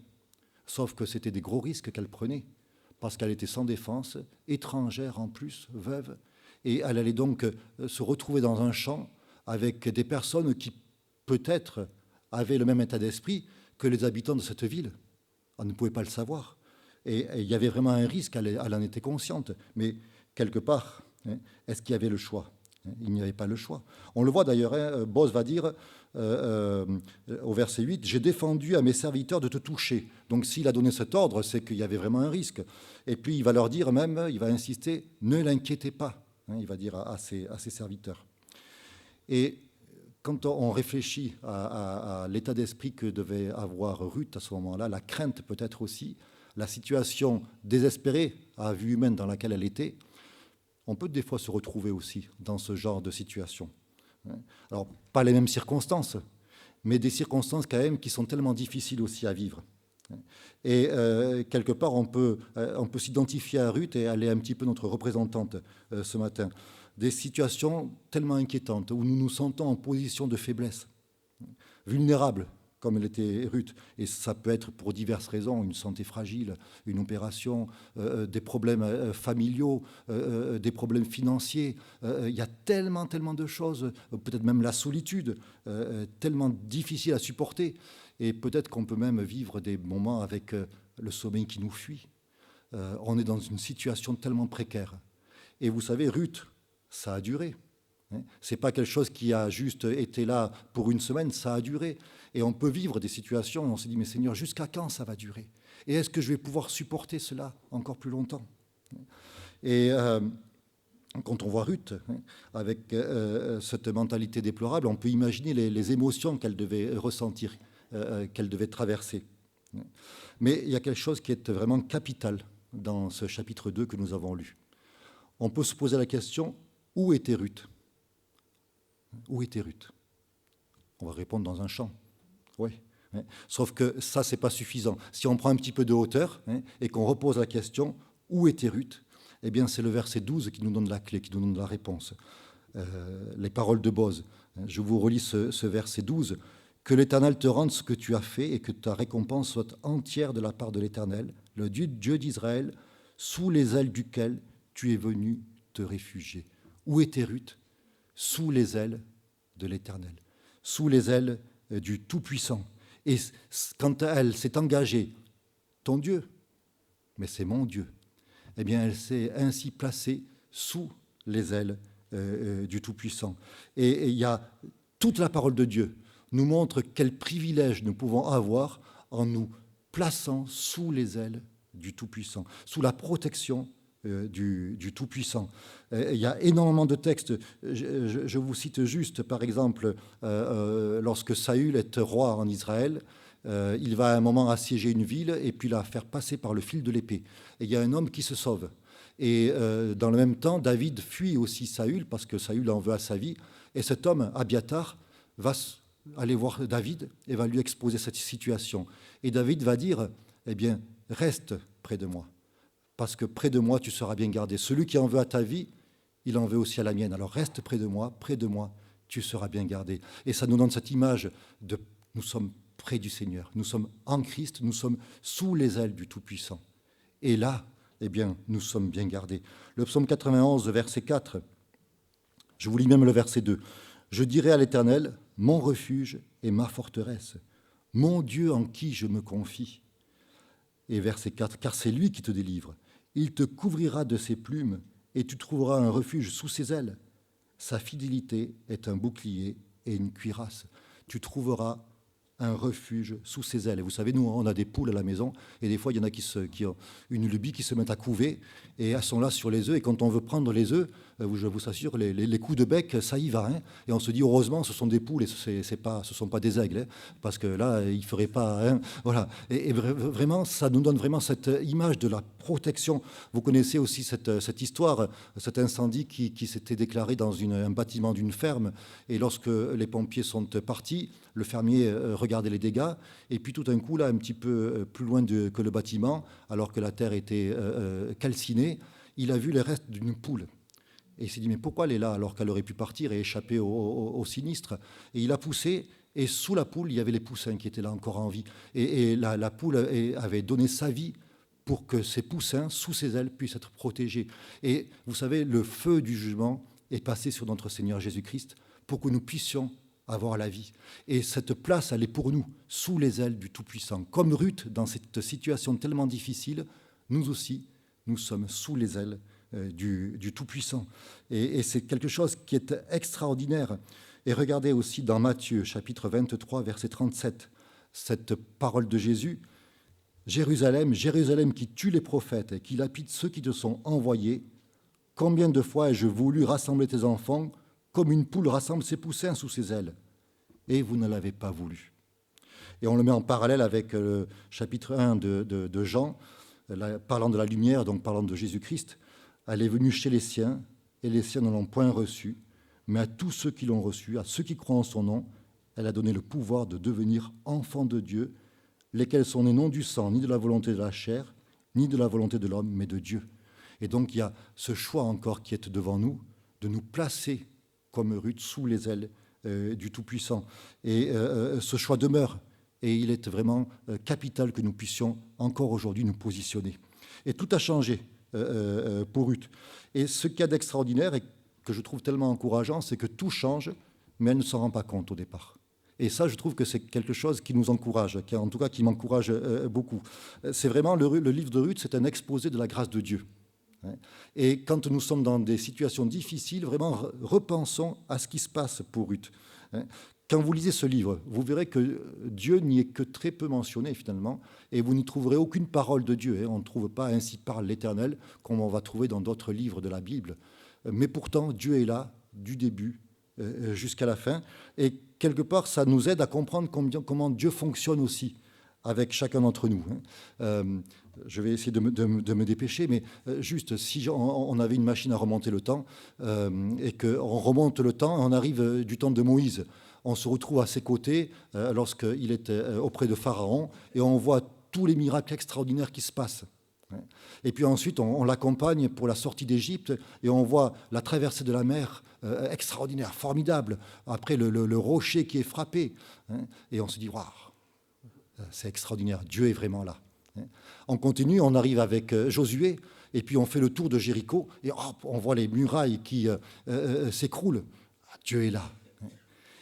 Sauf que c'était des gros risques qu'elle prenait, parce qu'elle était sans défense, étrangère en plus, veuve, et elle allait donc se retrouver dans un champ avec des personnes qui, peut-être, avaient le même état d'esprit que les habitants de cette ville. On ne pouvait pas le savoir. Et il y avait vraiment un risque, elle en était consciente. Mais quelque part, est-ce qu'il y avait le choix? Il n'y avait pas le choix. On le voit d'ailleurs, Boz va dire au verset 8, « J'ai défendu à mes serviteurs de te toucher. » Donc s'il a donné cet ordre, c'est qu'il y avait vraiment un risque. Et puis il va leur dire même, il va insister, « Ne l'inquiétez pas. » Il va dire à ses serviteurs. Et quand on réfléchit à l'état d'esprit que devait avoir Ruth à ce moment-là, la crainte peut-être aussi, la situation désespérée à vue humaine dans laquelle elle était, on peut des fois se retrouver aussi dans ce genre de situation. Alors, pas les mêmes circonstances, mais des circonstances quand même qui sont tellement difficiles aussi à vivre. Et quelque part, on peut s'identifier à Ruth, et elle est un petit peu notre représentante ce matin. Des situations tellement inquiétantes, où nous nous sentons en position de faiblesse, vulnérables, comme elle était Ruth. Et ça peut être pour diverses raisons, une santé fragile, une opération, des problèmes familiaux, des problèmes financiers. Il y a tellement de choses, peut-être même la solitude, tellement difficile à supporter. Et peut-être qu'on peut même vivre des moments avec le sommeil qui nous fuit. On est dans une situation tellement précaire. Et vous savez, Ruth, ça a duré. Ce n'est pas quelque chose qui a juste été là pour une semaine, ça a duré. Et on peut vivre des situations et on se dit, mais Seigneur, jusqu'à quand ça va durer? Et est-ce que je vais pouvoir supporter cela encore plus longtemps? Et quand on voit Ruth, avec cette mentalité déplorable, on peut imaginer les émotions qu'elle devait ressentir, qu'elle devait traverser. Mais il y a quelque chose qui est vraiment capital dans ce chapitre 2 que nous avons lu. On peut se poser la question, où était Ruth? Où était Ruth? On va répondre dans un champ. Oui. Sauf que ça, ce n'est pas suffisant. Si on prend un petit peu de hauteur et qu'on repose la question, où était Ruth? Eh bien, c'est le verset 12 qui nous donne la clé, qui nous donne la réponse. Les paroles de Boz. Je vous relis ce verset 12. « Que l'Éternel te rende ce que tu as fait et que ta récompense soit entière de la part de l'Éternel, le Dieu d'Israël, sous les ailes duquel tu es venu te réfugier. » Où était Ruth? Sous les ailes de l'Éternel, sous les ailes du Tout-Puissant. Et quand elle s'est engagée, ton Dieu, mais c'est mon Dieu, eh bien elle s'est ainsi placée sous les ailes du Tout-Puissant. Et il y a toute la parole de Dieu nous montre quel privilège nous pouvons avoir en nous plaçant sous les ailes du Tout-Puissant, sous la protection du Tout-Puissant. Il y a énormément de textes. Je vous cite juste, par exemple, lorsque Saül est roi en Israël, il va à un moment assiéger une ville et puis la faire passer par le fil de l'épée. Et il y a un homme qui se sauve. Et dans le même temps, David fuit aussi Saül parce que Saül en veut à sa vie. Et cet homme, Abiathar, va aller voir David et va lui exposer cette situation. Et David va dire, eh bien, reste près de moi, parce que près de moi, tu seras bien gardé. Celui qui en veut à ta vie, il en veut aussi à la mienne. Alors reste près de moi, tu seras bien gardé. Et ça nous donne cette image de nous sommes près du Seigneur, nous sommes en Christ, nous sommes sous les ailes du Tout-Puissant. Et là, eh bien, nous sommes bien gardés. Le psaume 91, verset 4, je vous lis même le verset 2. « Je dirai à l'Éternel, mon refuge et ma forteresse, mon Dieu en qui je me confie. » Et verset 4, « Car c'est lui qui te délivre. Il te couvrira de ses plumes et tu trouveras un refuge sous ses ailes. Sa fidélité est un bouclier et une cuirasse. Tu trouveras un refuge sous ses ailes. » Et vous savez, nous, on a des poules à la maison, et des fois, il y en a qui ont une lubie, qui se mettent à couver, et elles sont là sur les œufs, et quand on veut prendre les œufs, je vous assure, les coups de bec, ça y va. Hein, et on se dit, heureusement, ce sont des poules, et ce ne sont pas des aigles, hein, parce que là, ils ne feraient pas... Hein, voilà. Et vraiment, ça nous donne vraiment cette image de la protection. Vous connaissez aussi cette histoire, cet incendie qui s'était déclaré dans un bâtiment d'une ferme, et lorsque les pompiers sont partis, le fermier regardait les dégâts, et puis tout d'un coup, là, un petit peu plus loin que le bâtiment, alors que la terre était calcinée, il a vu les restes d'une poule. Et il s'est dit, mais pourquoi elle est là alors qu'elle aurait pu partir et échapper au sinistre? Et il a poussé, et sous la poule, il y avait les poussins qui étaient là encore en vie. Et la poule avait donné sa vie pour que ces poussins, sous ses ailes, puissent être protégés. Et vous savez, le feu du jugement est passé sur notre Seigneur Jésus-Christ pour que nous puissions avoir la vie. Et cette place, elle est pour nous, sous les ailes du Tout-Puissant. Comme Ruth, dans cette situation tellement difficile, nous aussi, nous sommes sous les ailes du Tout-Puissant. Et c'est quelque chose qui est extraordinaire. Et regardez aussi dans Matthieu, chapitre 23, verset 37, cette parole de Jésus. « Jérusalem, Jérusalem qui tue les prophètes et qui lapide ceux qui te sont envoyés, combien de fois ai-je voulu rassembler tes enfants comme une poule rassemble ses poussins sous ses ailes, et vous ne l'avez pas voulu. » Et on le met en parallèle avec le chapitre 1 de Jean, parlant de la lumière, donc parlant de Jésus-Christ. « Elle est venue chez les siens, et les siens ne l'ont point reçue, mais à tous ceux qui l'ont reçue, à ceux qui croient en son nom, elle a donné le pouvoir de devenir enfants de Dieu, lesquels sont nés non du sang, ni de la volonté de la chair, ni de la volonté de l'homme, mais de Dieu. » Et donc il y a ce choix encore qui est devant nous, de nous placer comme Ruth sous les ailes du Tout-Puissant. Et ce choix demeure, et il est vraiment capital que nous puissions encore aujourd'hui nous positionner. Et tout a changé pour Ruth. Et ce qu'il y a d'extraordinaire, et que je trouve tellement encourageant, c'est que tout change, mais elle ne s'en rend pas compte au départ. Et ça, je trouve que c'est quelque chose qui nous encourage, en tout cas qui m'encourage beaucoup. C'est vraiment, le livre de Ruth, c'est un exposé de la grâce de Dieu. Et quand nous sommes dans des situations difficiles, vraiment repensons à ce qui se passe pour Ruth. Quand vous lisez ce livre, vous verrez que Dieu n'y est que très peu mentionné finalement, et vous n'y trouverez aucune parole de Dieu. On ne trouve pas « ainsi parle l'Éternel » comme on va trouver dans d'autres livres de la Bible. Mais pourtant, Dieu est là du début jusqu'à la fin, et quelque part, ça nous aide à comprendre comment Dieu fonctionne aussi avec chacun d'entre nous. Je vais essayer de me dépêcher, mais juste, si on avait une machine à remonter le temps, et qu'on remonte le temps, on arrive du temps de Moïse, on se retrouve à ses côtés lorsqu'il est auprès de Pharaon, et on voit tous les miracles extraordinaires qui se passent. Et puis ensuite, on l'accompagne pour la sortie d'Égypte, et on voit la traversée de la mer extraordinaire, formidable, après le rocher qui est frappé. Et on se dit, waouh, c'est extraordinaire, Dieu est vraiment là. On continue, on arrive avec Josué, et puis on fait le tour de Jéricho, et hop, on voit les murailles qui s'écroulent. Dieu est là.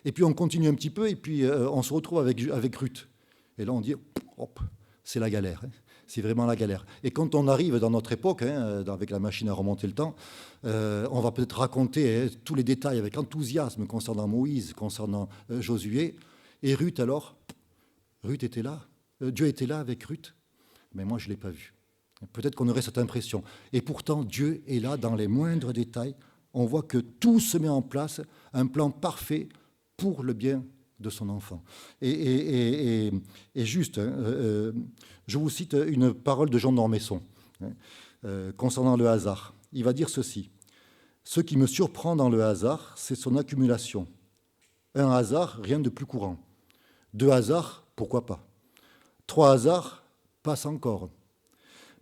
Et puis on continue un petit peu, et puis on se retrouve avec Ruth. Et là on dit, hop, c'est la galère. C'est vraiment la galère. Et quand on arrive dans notre époque, avec la machine à remonter le temps, on va peut-être raconter tous les détails avec enthousiasme concernant Moïse, concernant Josué. Et Ruth alors, Ruth était là. Dieu était là avec Ruth. Mais moi, je ne l'ai pas vu. Peut-être qu'on aurait cette impression. Et pourtant, Dieu est là dans les moindres détails. On voit que tout se met en place, un plan parfait pour le bien de son enfant. Et juste, je vous cite une parole de Jean d'Ormesson concernant le hasard. Il va dire ceci: ce qui me surprend dans le hasard, c'est son accumulation. Un hasard, rien de plus courant. 2 hasards, pourquoi pas. 3 hasards, passe encore.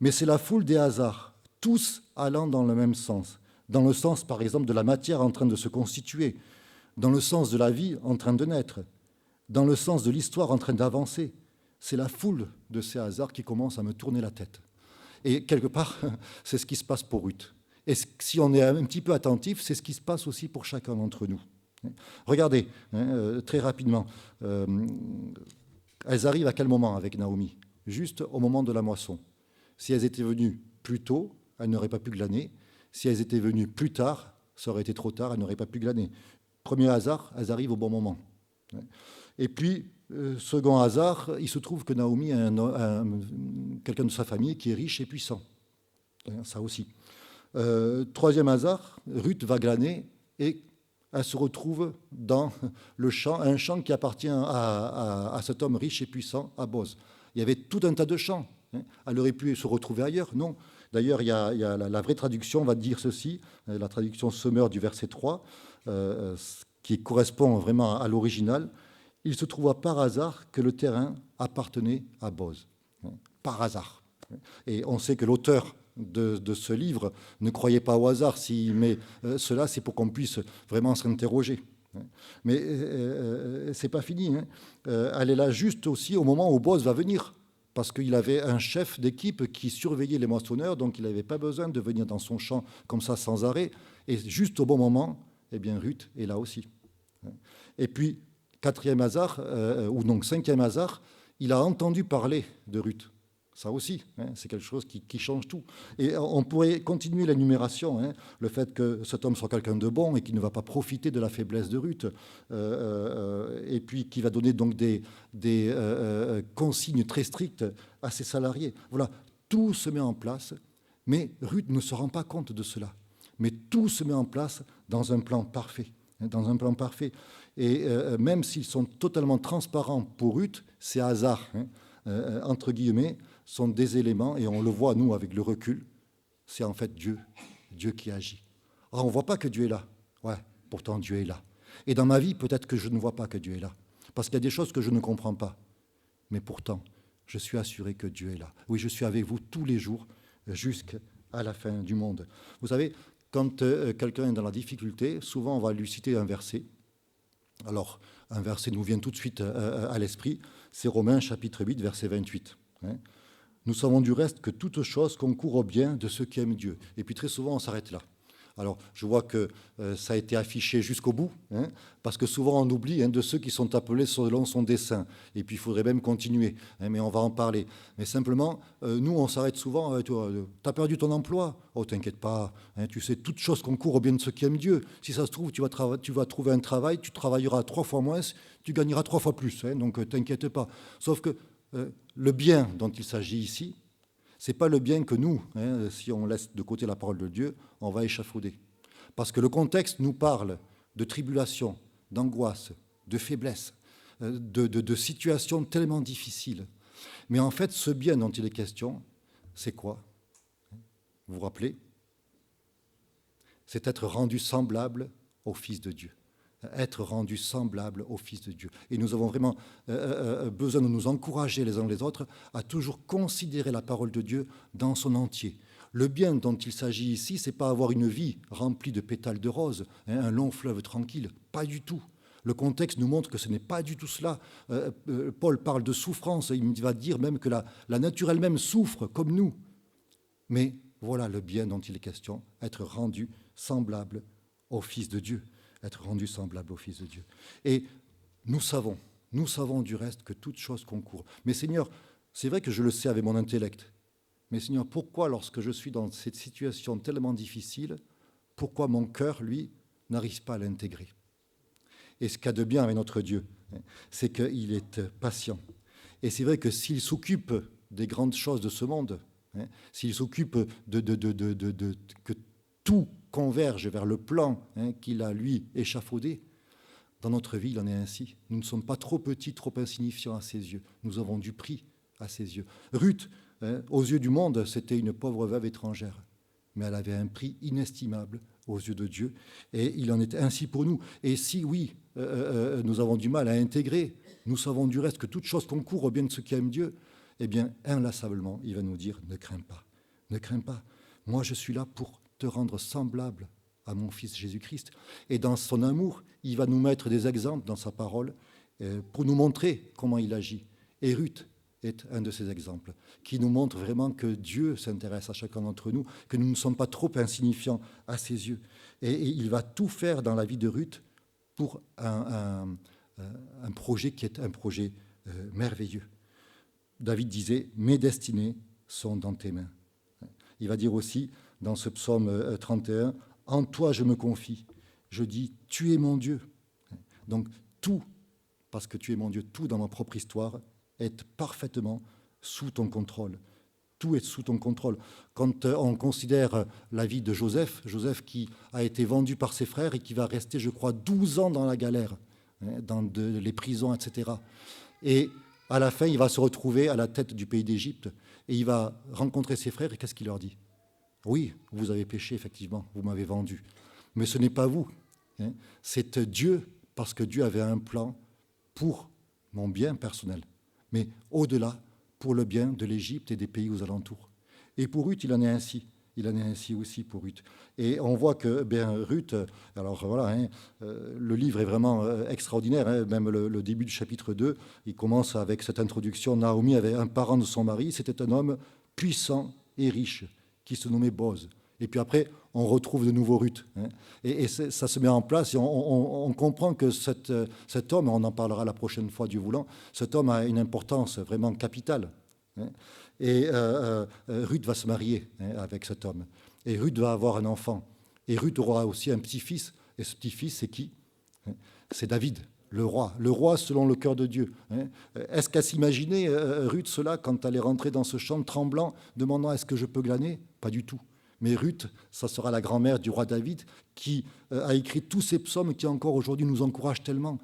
Mais c'est la foule des hasards, tous allant dans le même sens. Dans le sens, par exemple, de la matière en train de se constituer, dans le sens de la vie en train de naître, dans le sens de l'histoire en train d'avancer. C'est la foule de ces hasards qui commence à me tourner la tête. Et quelque part, c'est ce qui se passe pour Ruth. Et si on est un petit peu attentif, c'est ce qui se passe aussi pour chacun d'entre nous. Regardez, très rapidement, elles arrivent à quel moment avec Naomi? Juste au moment de la moisson. Si elles étaient venues plus tôt, elles n'auraient pas pu glaner. Si elles étaient venues plus tard, ça aurait été trop tard, elles n'auraient pas pu glaner. Premier hasard, elles arrivent au bon moment. Et puis, second hasard, il se trouve que Naomi a quelqu'un de sa famille qui est riche et puissant. Ça aussi. Troisième hasard, Ruth va glaner et elle se retrouve dans le champ, un champ qui appartient à cet homme riche et puissant, à Boz. Il y avait tout un tas de champs. Elle aurait pu se retrouver ailleurs, non. D'ailleurs, il y a la vraie traduction va dire ceci, la traduction Sommer du verset 3, qui correspond vraiment à l'original. Il se trouva par hasard que le terrain appartenait à Boz. Par hasard. Et on sait que l'auteur de ce livre ne croyait pas au hasard. S'il met cela, c'est pour qu'on puisse vraiment s'interroger. Mais c'est pas fini. Elle est là juste aussi au moment où Boz va venir. Parce qu'il avait un chef d'équipe qui surveillait les moissonneurs, donc il n'avait pas besoin de venir dans son champ comme ça sans arrêt. Et juste au bon moment, eh bien Ruth est là aussi. Et puis, quatrième hasard, ou donc cinquième hasard, il a entendu parler de Ruth. Ça aussi, c'est quelque chose qui change tout. Et on pourrait continuer l'énumération, le fait que cet homme soit quelqu'un de bon et qui ne va pas profiter de la faiblesse de Ruth, et puis qui va donner donc des consignes très strictes à ses salariés. Voilà, tout se met en place, mais Ruth ne se rend pas compte de cela. Mais tout se met en place dans un plan parfait. Dans un plan parfait. Et même s'ils sont totalement transparents pour Ruth, ces hasards, entre guillemets, sont des éléments, et on le voit, nous, avec le recul, c'est en fait Dieu qui agit. Alors, on ne voit pas que Dieu est là. Ouais, pourtant Dieu est là. Et dans ma vie, peut-être que je ne vois pas que Dieu est là. Parce qu'il y a des choses que je ne comprends pas. Mais pourtant, je suis assuré que Dieu est là. Oui, je suis avec vous tous les jours, jusqu'à la fin du monde. Vous savez, quand quelqu'un est dans la difficulté, souvent on va lui citer un verset. Alors, un verset nous vient tout de suite à l'esprit, c'est Romains chapitre 8, verset 28. Nous savons du reste que toute chose concourt au bien de ceux qui aiment Dieu. Et puis très souvent, on s'arrête là. Alors, je vois que ça a été affiché jusqu'au bout, parce que souvent on oublie de ceux qui sont appelés selon son dessein. Et puis il faudrait même continuer, mais on va en parler. Mais simplement, nous, on s'arrête souvent. Tu as perdu ton emploi? Oh, t'inquiète pas. Tu sais, toute chose concourt au bien de ceux qui aiment Dieu. Si ça se trouve, tu vas trouver un travail, tu travailleras 3 fois moins, tu gagneras 3 fois plus. Donc, t'inquiète pas. Sauf que le bien dont il s'agit ici, ce n'est pas le bien que nous, si on laisse de côté la parole de Dieu, on va échafauder. Parce que le contexte nous parle de tribulation, d'angoisse, de faiblesse, de situations tellement difficiles. Mais en fait, ce bien dont il est question, c'est quoi? Vous vous rappelez? C'est être rendu semblable au Fils de Dieu. Être rendu semblable au Fils de Dieu. Et nous avons vraiment besoin de nous encourager les uns les autres à toujours considérer la parole de Dieu dans son entier. Le bien dont il s'agit ici, ce n'est pas avoir une vie remplie de pétales de rose, un long fleuve tranquille, pas du tout. Le contexte nous montre que ce n'est pas du tout cela. Paul parle de souffrance, il va dire même que la nature elle-même souffre comme nous. Mais voilà le bien dont il est question, être rendu semblable au Fils de Dieu. Être rendu semblable au Fils de Dieu. Et nous savons du reste que toute chose concourt. Mais Seigneur, c'est vrai que je le sais avec mon intellect, mais Seigneur, pourquoi lorsque je suis dans cette situation tellement difficile, pourquoi mon cœur, lui, n'arrive pas à l'intégrer? Et ce qu'il y a de bien avec notre Dieu, c'est qu'il est patient. Et c'est vrai que s'il s'occupe des grandes choses de ce monde, s'il s'occupe que tout converge vers le plan qu'il a, lui, échafaudé, Dans notre vie, il en est ainsi. Nous ne sommes pas trop petits, trop insignifiants à ses yeux. Nous avons du prix à ses yeux. Ruth, aux yeux du monde, c'était une pauvre veuve étrangère. Mais elle avait un prix inestimable aux yeux de Dieu. Et il en est ainsi pour nous. Et si, oui, nous avons du mal à intégrer, nous savons du reste que toute chose concourt au bien de ceux qui aiment Dieu, eh bien, inlassablement, il va nous dire, ne crains pas, ne crains pas. Moi, je suis là pour te rendre semblable à mon Fils Jésus-Christ. Et dans son amour, il va nous mettre des exemples dans sa parole pour nous montrer comment il agit. Et Ruth est un de ces exemples qui nous montre vraiment que Dieu s'intéresse à chacun d'entre nous, que nous ne sommes pas trop insignifiants à ses yeux. Et il va tout faire dans la vie de Ruth pour un projet qui est un projet merveilleux. David disait « Mes destinées sont dans tes mains ». Il va dire aussi dans ce psaume 31 « En toi je me confie, je dis « Tu es mon Dieu ». Donc tout, parce que tu es mon Dieu, tout dans ma propre histoire est parfaitement sous ton contrôle. Tout est sous ton contrôle. Quand on considère la vie de Joseph, Joseph qui a été vendu par ses frères et qui va rester, je crois, 12 ans dans la galère, dans les prisons, etc. Et à la fin, il va se retrouver à la tête du pays d'Égypte et il va rencontrer ses frères et qu'est-ce qu'il leur dit ? Oui, vous avez péché, effectivement, vous m'avez vendu. Mais ce n'est pas vous. C'est Dieu, parce que Dieu avait un plan pour mon bien personnel. Mais au-delà, pour le bien de l'Égypte et des pays aux alentours. Et pour Ruth, il en est ainsi. Il en est ainsi aussi pour Ruth. Et on voit que Ruth, alors voilà, le livre est vraiment extraordinaire, même le début du chapitre 2, il commence avec cette introduction. Naomi avait un parent de son mari, c'était un homme puissant et riche, qui se nommait Boz. Et puis après, on retrouve de nouveau Ruth. Et ça se met en place et on comprend que cet homme, on en parlera la prochaine fois, Dieu voulant, cet homme a une importance vraiment capitale. Et Ruth va se marier avec cet homme. Et Ruth va avoir un enfant. Et Ruth aura aussi un petit-fils. Et ce petit-fils, c'est qui ? C'est David, le roi selon le cœur de Dieu. Est-ce qu'elle s'imaginait, Ruth, cela, quand elle est rentrée dans ce champ tremblant, demandant « Est-ce que je peux glaner ?» Pas du tout. Mais Ruth, ça sera la grand-mère du roi David qui a écrit tous ces psaumes qui encore aujourd'hui nous encouragent tellement.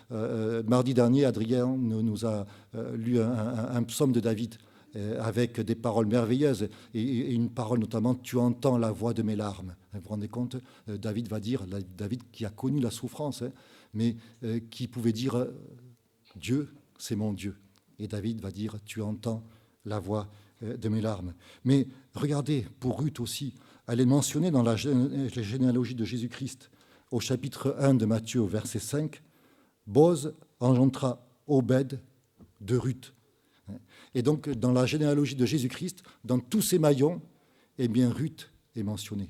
Mardi dernier, Adrien nous a lu un psaume de David avec des paroles merveilleuses et une parole notamment « Tu entends la voix de mes larmes ». Vous vous rendez compte ? David va dire, David qui a connu la souffrance, mais qui pouvait dire « Dieu, c'est mon Dieu ». Et David va dire « Tu entends la voix de mes larmes ». Mais regardez, pour Ruth aussi, elle est mentionnée dans la généalogie de Jésus-Christ. Au chapitre 1 de Matthieu, au verset 5, Boz engendra Obed de Ruth. Et donc, dans la généalogie de Jésus-Christ, dans tous ces maillons, eh bien, Ruth est mentionnée.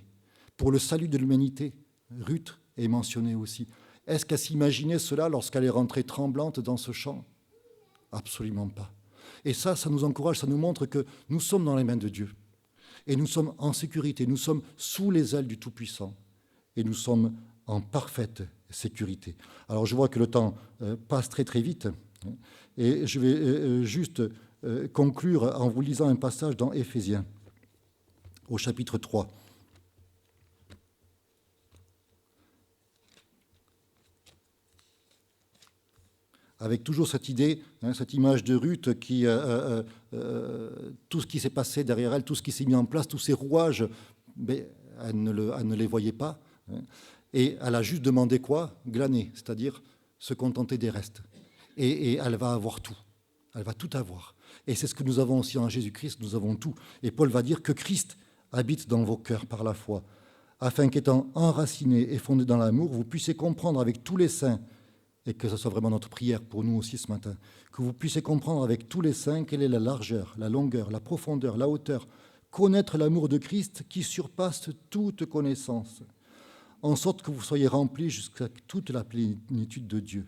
Pour le salut de l'humanité, Ruth est mentionnée aussi. Est-ce qu'elle s'imaginait cela lorsqu'elle est rentrée tremblante dans ce champ ? Absolument pas. Et ça nous encourage, ça nous montre que nous sommes dans les mains de Dieu. Et nous sommes en sécurité, nous sommes sous les ailes du Tout-Puissant. Et nous sommes en parfaite sécurité. Alors je vois que le temps passe très très vite. Et je vais juste conclure en vous lisant un passage dans Éphésiens, au chapitre 3. Avec toujours cette idée, cette image de Ruth qui, tout ce qui s'est passé derrière elle, tout ce qui s'est mis en place, tous ces rouages, elle ne les voyait pas. Et elle a juste demandé quoi ? Glaner, c'est-à-dire se contenter des restes. Et elle va avoir tout. Elle va tout avoir. Et c'est ce que nous avons aussi en Jésus-Christ, nous avons tout. Et Paul va dire que Christ habite dans vos cœurs par la foi, afin qu'étant enracinés et fondés dans l'amour, vous puissiez comprendre avec tous les saints, et que ce soit vraiment notre prière pour nous aussi ce matin, que vous puissiez comprendre avec tous les saints quelle est la largeur, la longueur, la profondeur, la hauteur, connaître l'amour de Christ qui surpasse toute connaissance, en sorte que vous soyez remplis jusqu'à toute la plénitude de Dieu.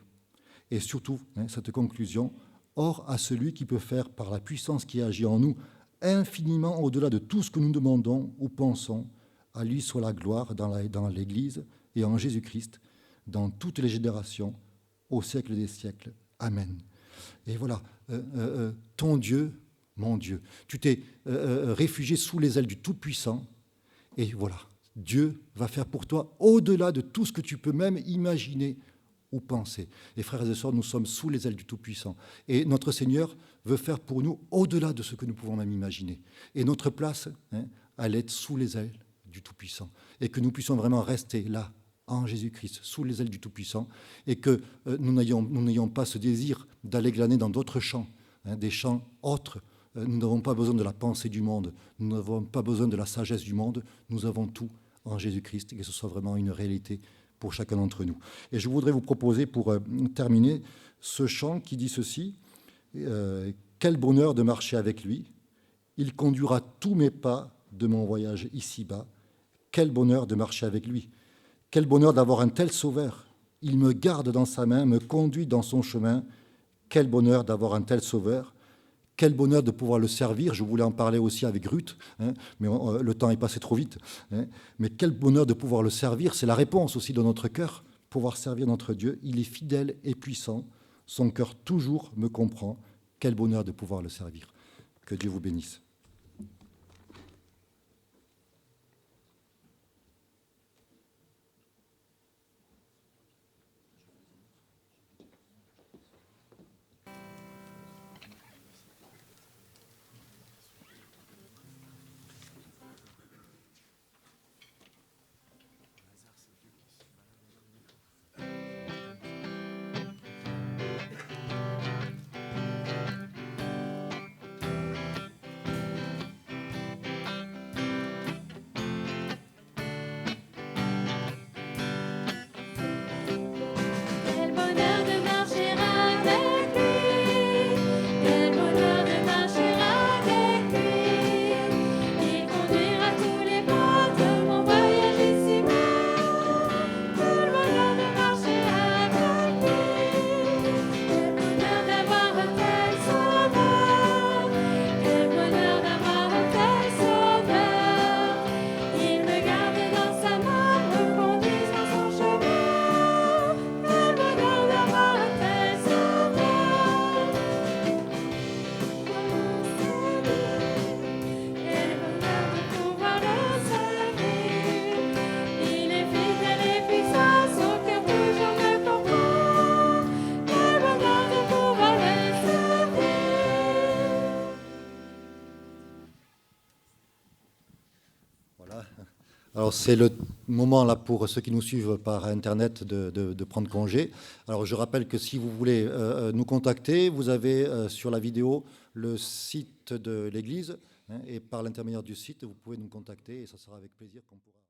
Et surtout, cette conclusion, or à celui qui peut faire par la puissance qui agit en nous, infiniment au-delà de tout ce que nous demandons ou pensons, à lui soit la gloire dans l'Église et en Jésus-Christ, dans toutes les générations, au siècle des siècles. Amen. Et voilà, ton Dieu, mon Dieu. Tu t'es réfugié sous les ailes du Tout-Puissant. Et voilà, Dieu va faire pour toi au-delà de tout ce que tu peux même imaginer ou penser. Et frères et sœurs, nous sommes sous les ailes du Tout-Puissant. Et notre Seigneur veut faire pour nous au-delà de ce que nous pouvons même imaginer. Et notre place, elle est sous les ailes du Tout-Puissant. Et que nous puissions vraiment rester là, en Jésus-Christ, sous les ailes du Tout-Puissant, et que nous n'ayons pas ce désir d'aller glaner dans d'autres champs, des champs autres. Nous n'avons pas besoin de la pensée du monde, nous n'avons pas besoin de la sagesse du monde, nous avons tout en Jésus-Christ, et que ce soit vraiment une réalité pour chacun d'entre nous. Et je voudrais vous proposer, pour terminer, ce chant qui dit ceci, quel bonheur de marcher avec lui, il conduira tous mes pas de mon voyage ici-bas, quel bonheur de marcher avec lui, quel bonheur d'avoir un tel sauveur, il me garde dans sa main, me conduit dans son chemin, quel bonheur d'avoir un tel sauveur, quel bonheur de pouvoir le servir. Je voulais en parler aussi avec Ruth, mais le temps est passé trop vite. Mais quel bonheur de pouvoir le servir. C'est la réponse aussi de notre cœur, pouvoir servir notre Dieu. Il est fidèle et puissant. Son cœur toujours me comprend. Quel bonheur de pouvoir le servir. Que Dieu vous bénisse. Quel bonheur de marcher avec lui, quel bonheur de marcher avec lui. Il conduira tous les pas de mon voyage ici-bas. Quel bonheur de marcher avec lui, quel bonheur d'avoir un tel sauveur, quel bonheur d'avoir un tel sauveur. Il me garde dans sa main, me conduit dans son chemin. Quel bonheur d'avoir un tel sauveur, quel bonheur de pouvoir le servir. Il est fidèle et puissant, son cœur toujours me comprend. Quel bonheur de pouvoir le servir. Voilà. Alors c'est le moment là pour ceux qui nous suivent par Internet de prendre congé. Alors je rappelle que si vous voulez nous contacter, vous avez sur la vidéo le site de l'Église, et par l'intermédiaire du site, vous pouvez nous contacter et ça sera avec plaisir qu'on pourra...